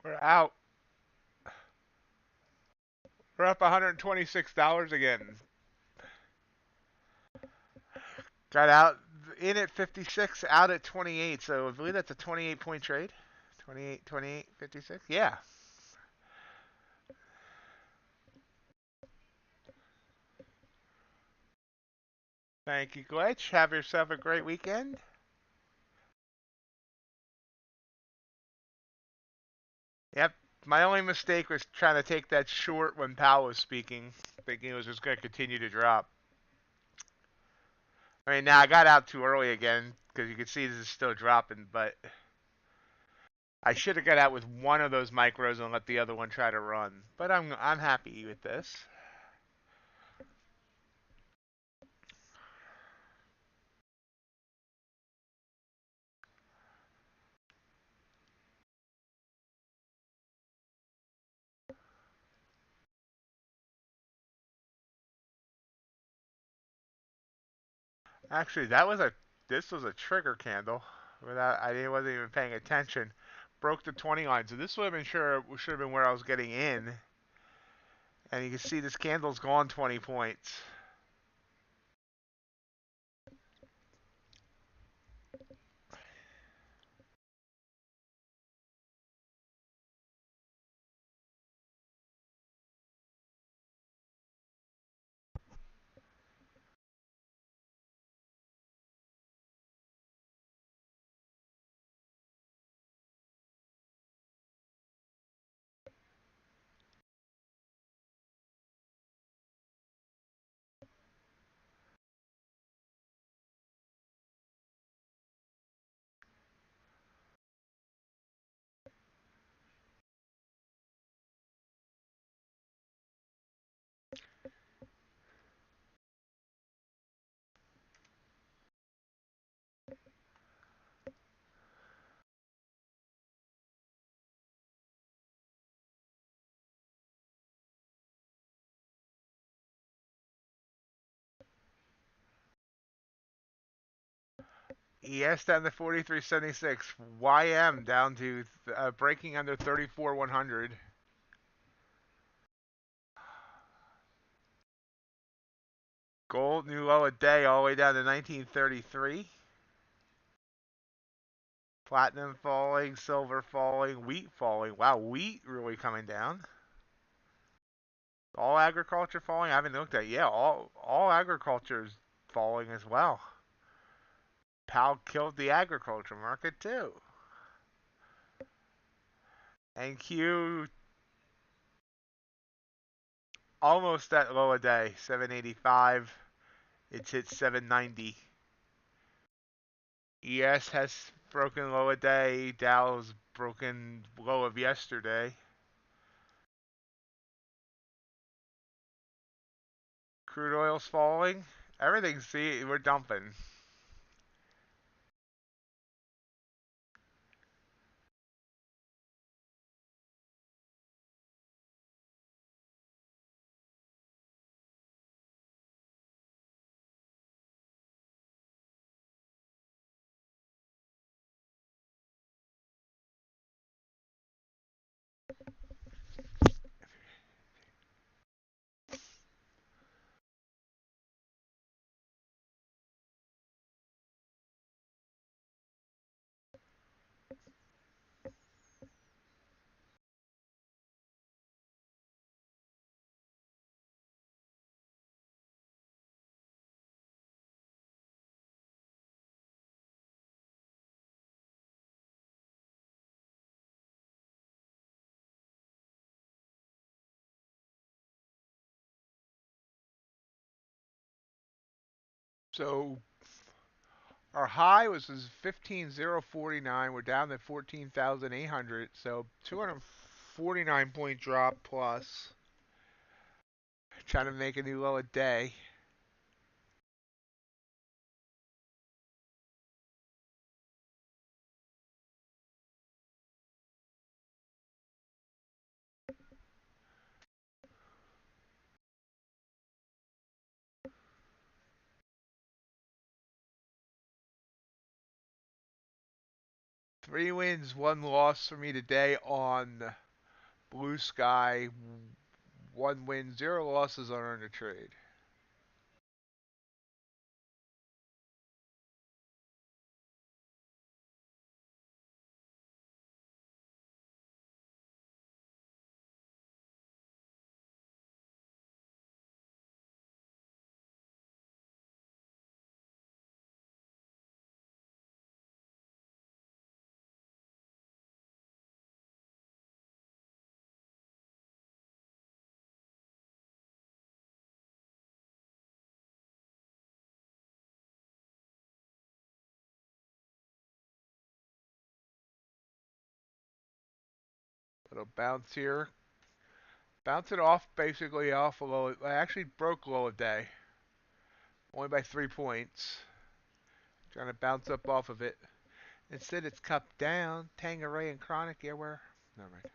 We're out. We're up $126 again. Got out in at 56, out at 28. So I believe that's a 28-point trade. 28, 28, 56. Yeah. Thank you, Glitch. Have yourself a great weekend. Yep. My only mistake was trying to take that short when Powell was speaking, thinking it was just going to continue to drop. I mean, now I got out too early again because you can see this is still dropping, but I should have got out with one of those micros and let the other one try to run. But I'm happy with this. Actually, this was a trigger candle. I wasn't even paying attention. Broke the 20 line, so this would have been should have been where I was getting in. And you can see this candle's gone 20 points. ES down to 43.76. YM down to breaking under 34.100. Gold new low a day all the way down to 1933. Platinum falling, silver falling, wheat falling. Wow, wheat really coming down. All agriculture falling? I haven't looked at it. Yeah, all agriculture is falling as well. Powell killed the agriculture market too. And Q almost at low a day, 785. It's hit 790. ES has broken low a day. Dow's broken low of yesterday. Crude oil's falling. Everything's, see, we're dumping. So our high was 15,049. We're down to 14,800. So 249 point drop plus. Trying to make a new low a day. Three wins, one loss for me today on Blue Sky. One win, zero losses on Earn a Trade. Little bounce here. Bounce it off, basically off a low. I actually broke low a day. Only by 3 points. Trying to bounce up off of it. Instead, it's cupped down. Tangeray and Chronic, yeah, where? Never mind.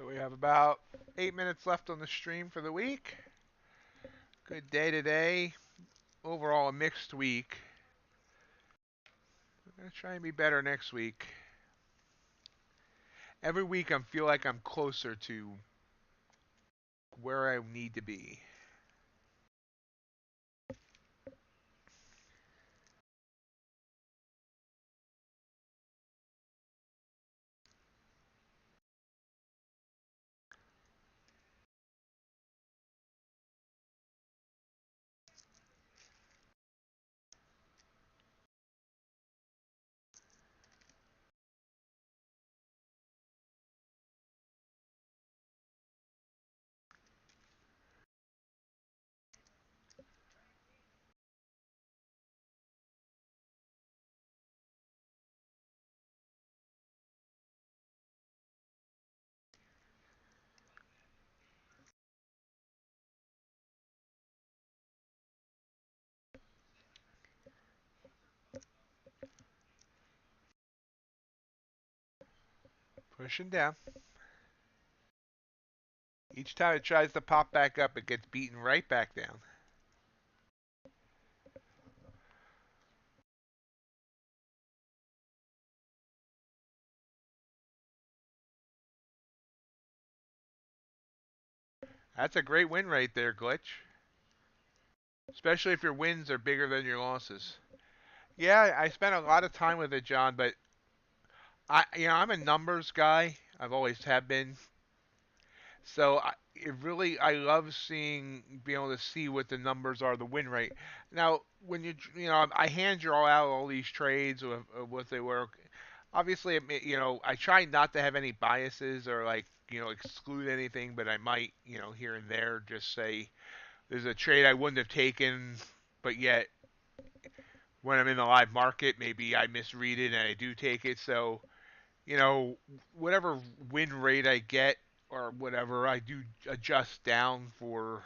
So we have about 8 minutes left on the stream for the week. Good day today. Overall, a mixed week. We're going to try and be better next week. Every week I feel like I'm closer to where I need to be. Pushing down. Each time it tries to pop back up, it gets beaten right back down. That's a great win rate there, Glitch. Especially if your wins are bigger than your losses. Yeah, I spent a lot of time with it, John, but I'm a numbers guy. I've always have been. So I love being able to see what the numbers are, the win rate. Now, when I hand you all these trades of what they were. Obviously, I try not to have any biases or exclude anything, but I might, here and there just say there's a trade I wouldn't have taken, but yet when I'm in the live market, maybe I misread it and I do take it. So, whatever win rate I get or whatever, I do adjust down for,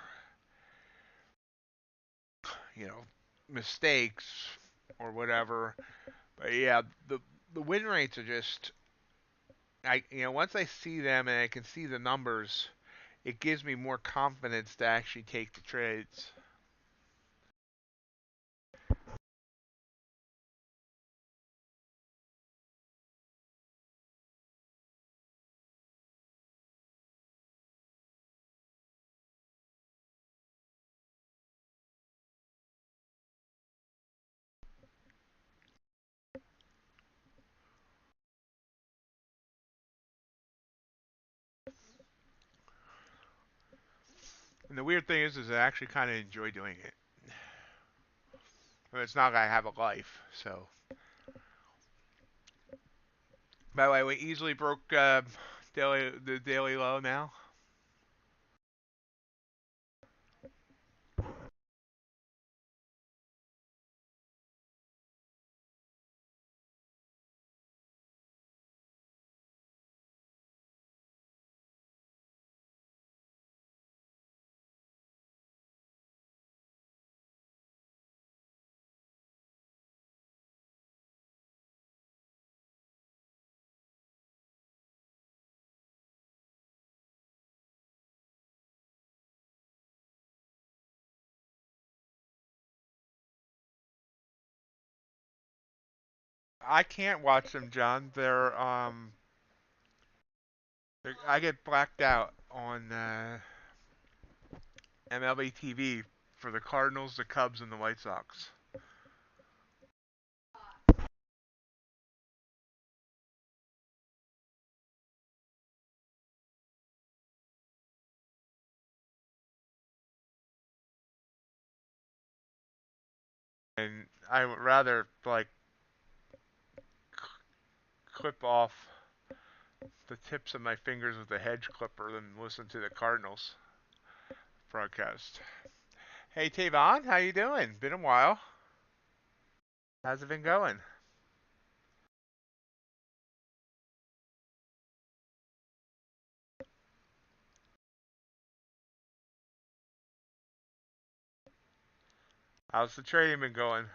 you know, mistakes or whatever. But yeah, the win rates are just once I see them and I can see the numbers, it gives me more confidence to actually take the trades. And the weird thing is I actually kind of enjoy doing it. I mean, it's not like I have a life, so. By the way, we easily broke the daily low now. I can't watch them, John. I get blacked out on MLB TV for the Cardinals, the Cubs, and the White Sox. And I would rather clip off the tips of my fingers with a hedge clipper than listen to the Cardinals broadcast. Hey Tavon, how you doing? Been a while. How's it been going? How's the trading been going?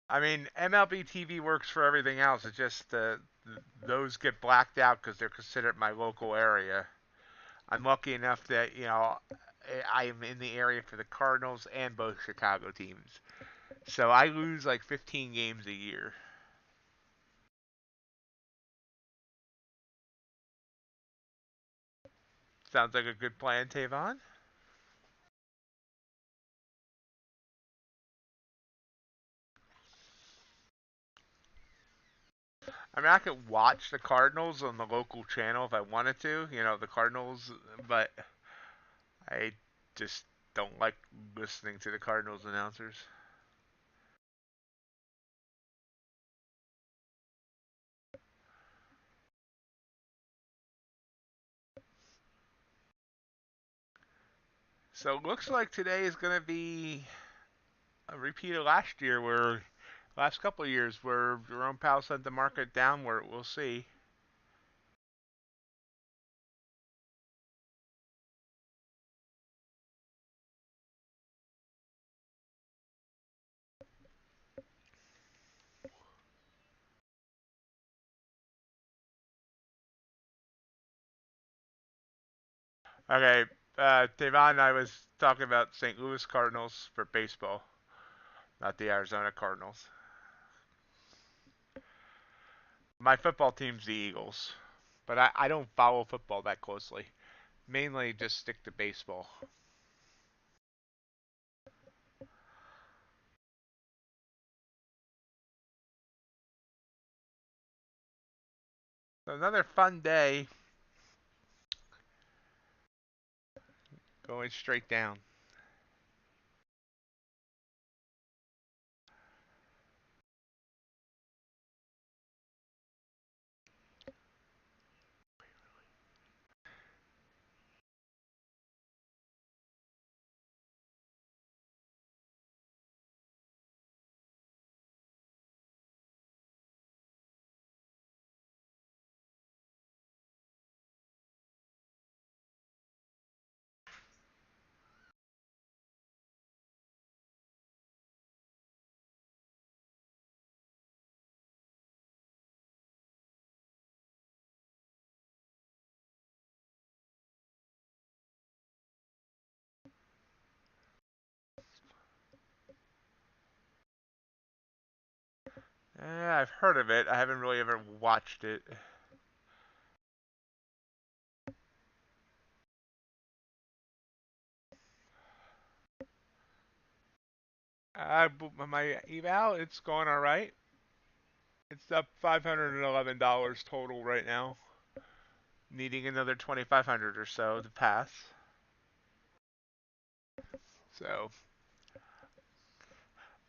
I mean, MLB TV works for everything else. It's just those get blacked out because they're considered my local area. I'm lucky enough that I am in the area for the Cardinals and both Chicago teams. So I lose like 15 games a year. Sounds like a good plan, Tavon. I mean, I could watch the Cardinals on the local channel if I wanted to, the Cardinals, but I just don't like listening to the Cardinals announcers. So it looks like today is going to be a repeat of last year, where last couple of years where Jerome Powell sent the market downward. We'll see. Okay, Devon, I was talking about St. Louis Cardinals for baseball, not the Arizona Cardinals. My football team's the Eagles, but I don't follow football that closely. Mainly just stick to baseball. So another fun day going straight down. I've heard of it. I haven't really ever watched it. My eval, it's going all right. It's up $511 total right now, needing another 2,500 or so to pass. So,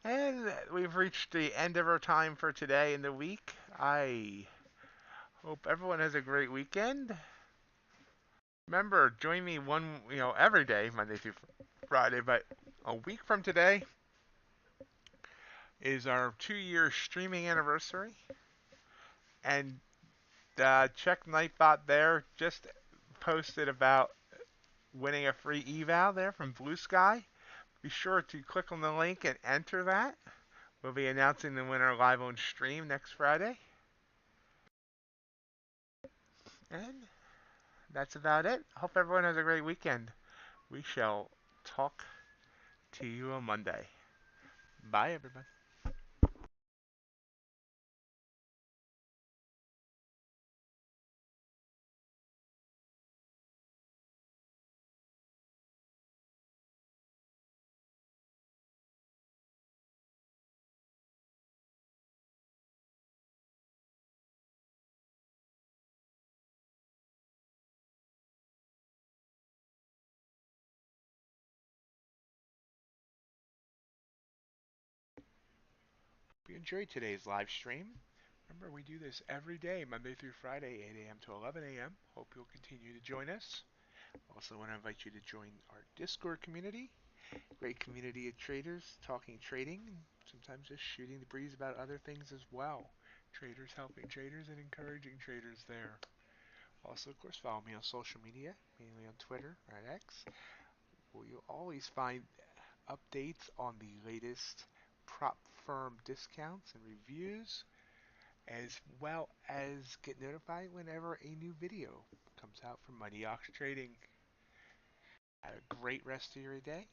and we've reached the end of our time for today in the week. I hope everyone has a great weekend. Remember, join me every day, Monday through Friday, but a week from today is our 2-year streaming anniversary. And check Nightbot there. Just posted about winning a free eval there from Blue Sky. Be sure to click on the link and enter that. We'll be announcing the winner live on stream next Friday. And that's about it. Hope everyone has a great weekend. We shall talk to you on Monday. Bye, everybody. Hope you enjoyed today's live stream. Remember, we do this every day, Monday through Friday, 8 a.m. to 11 a.m. Hope you'll continue to join us. Also want to invite you to join our Discord community. Great community of traders talking trading, and sometimes just shooting the breeze about other things as well. Traders helping traders and encouraging traders there. Also, of course, follow me on social media, mainly on Twitter or at X, where you'll always find updates on the latest prop firm discounts and reviews, as well as get notified whenever a new video comes out from MightyOxTrading. Have a great rest of your day.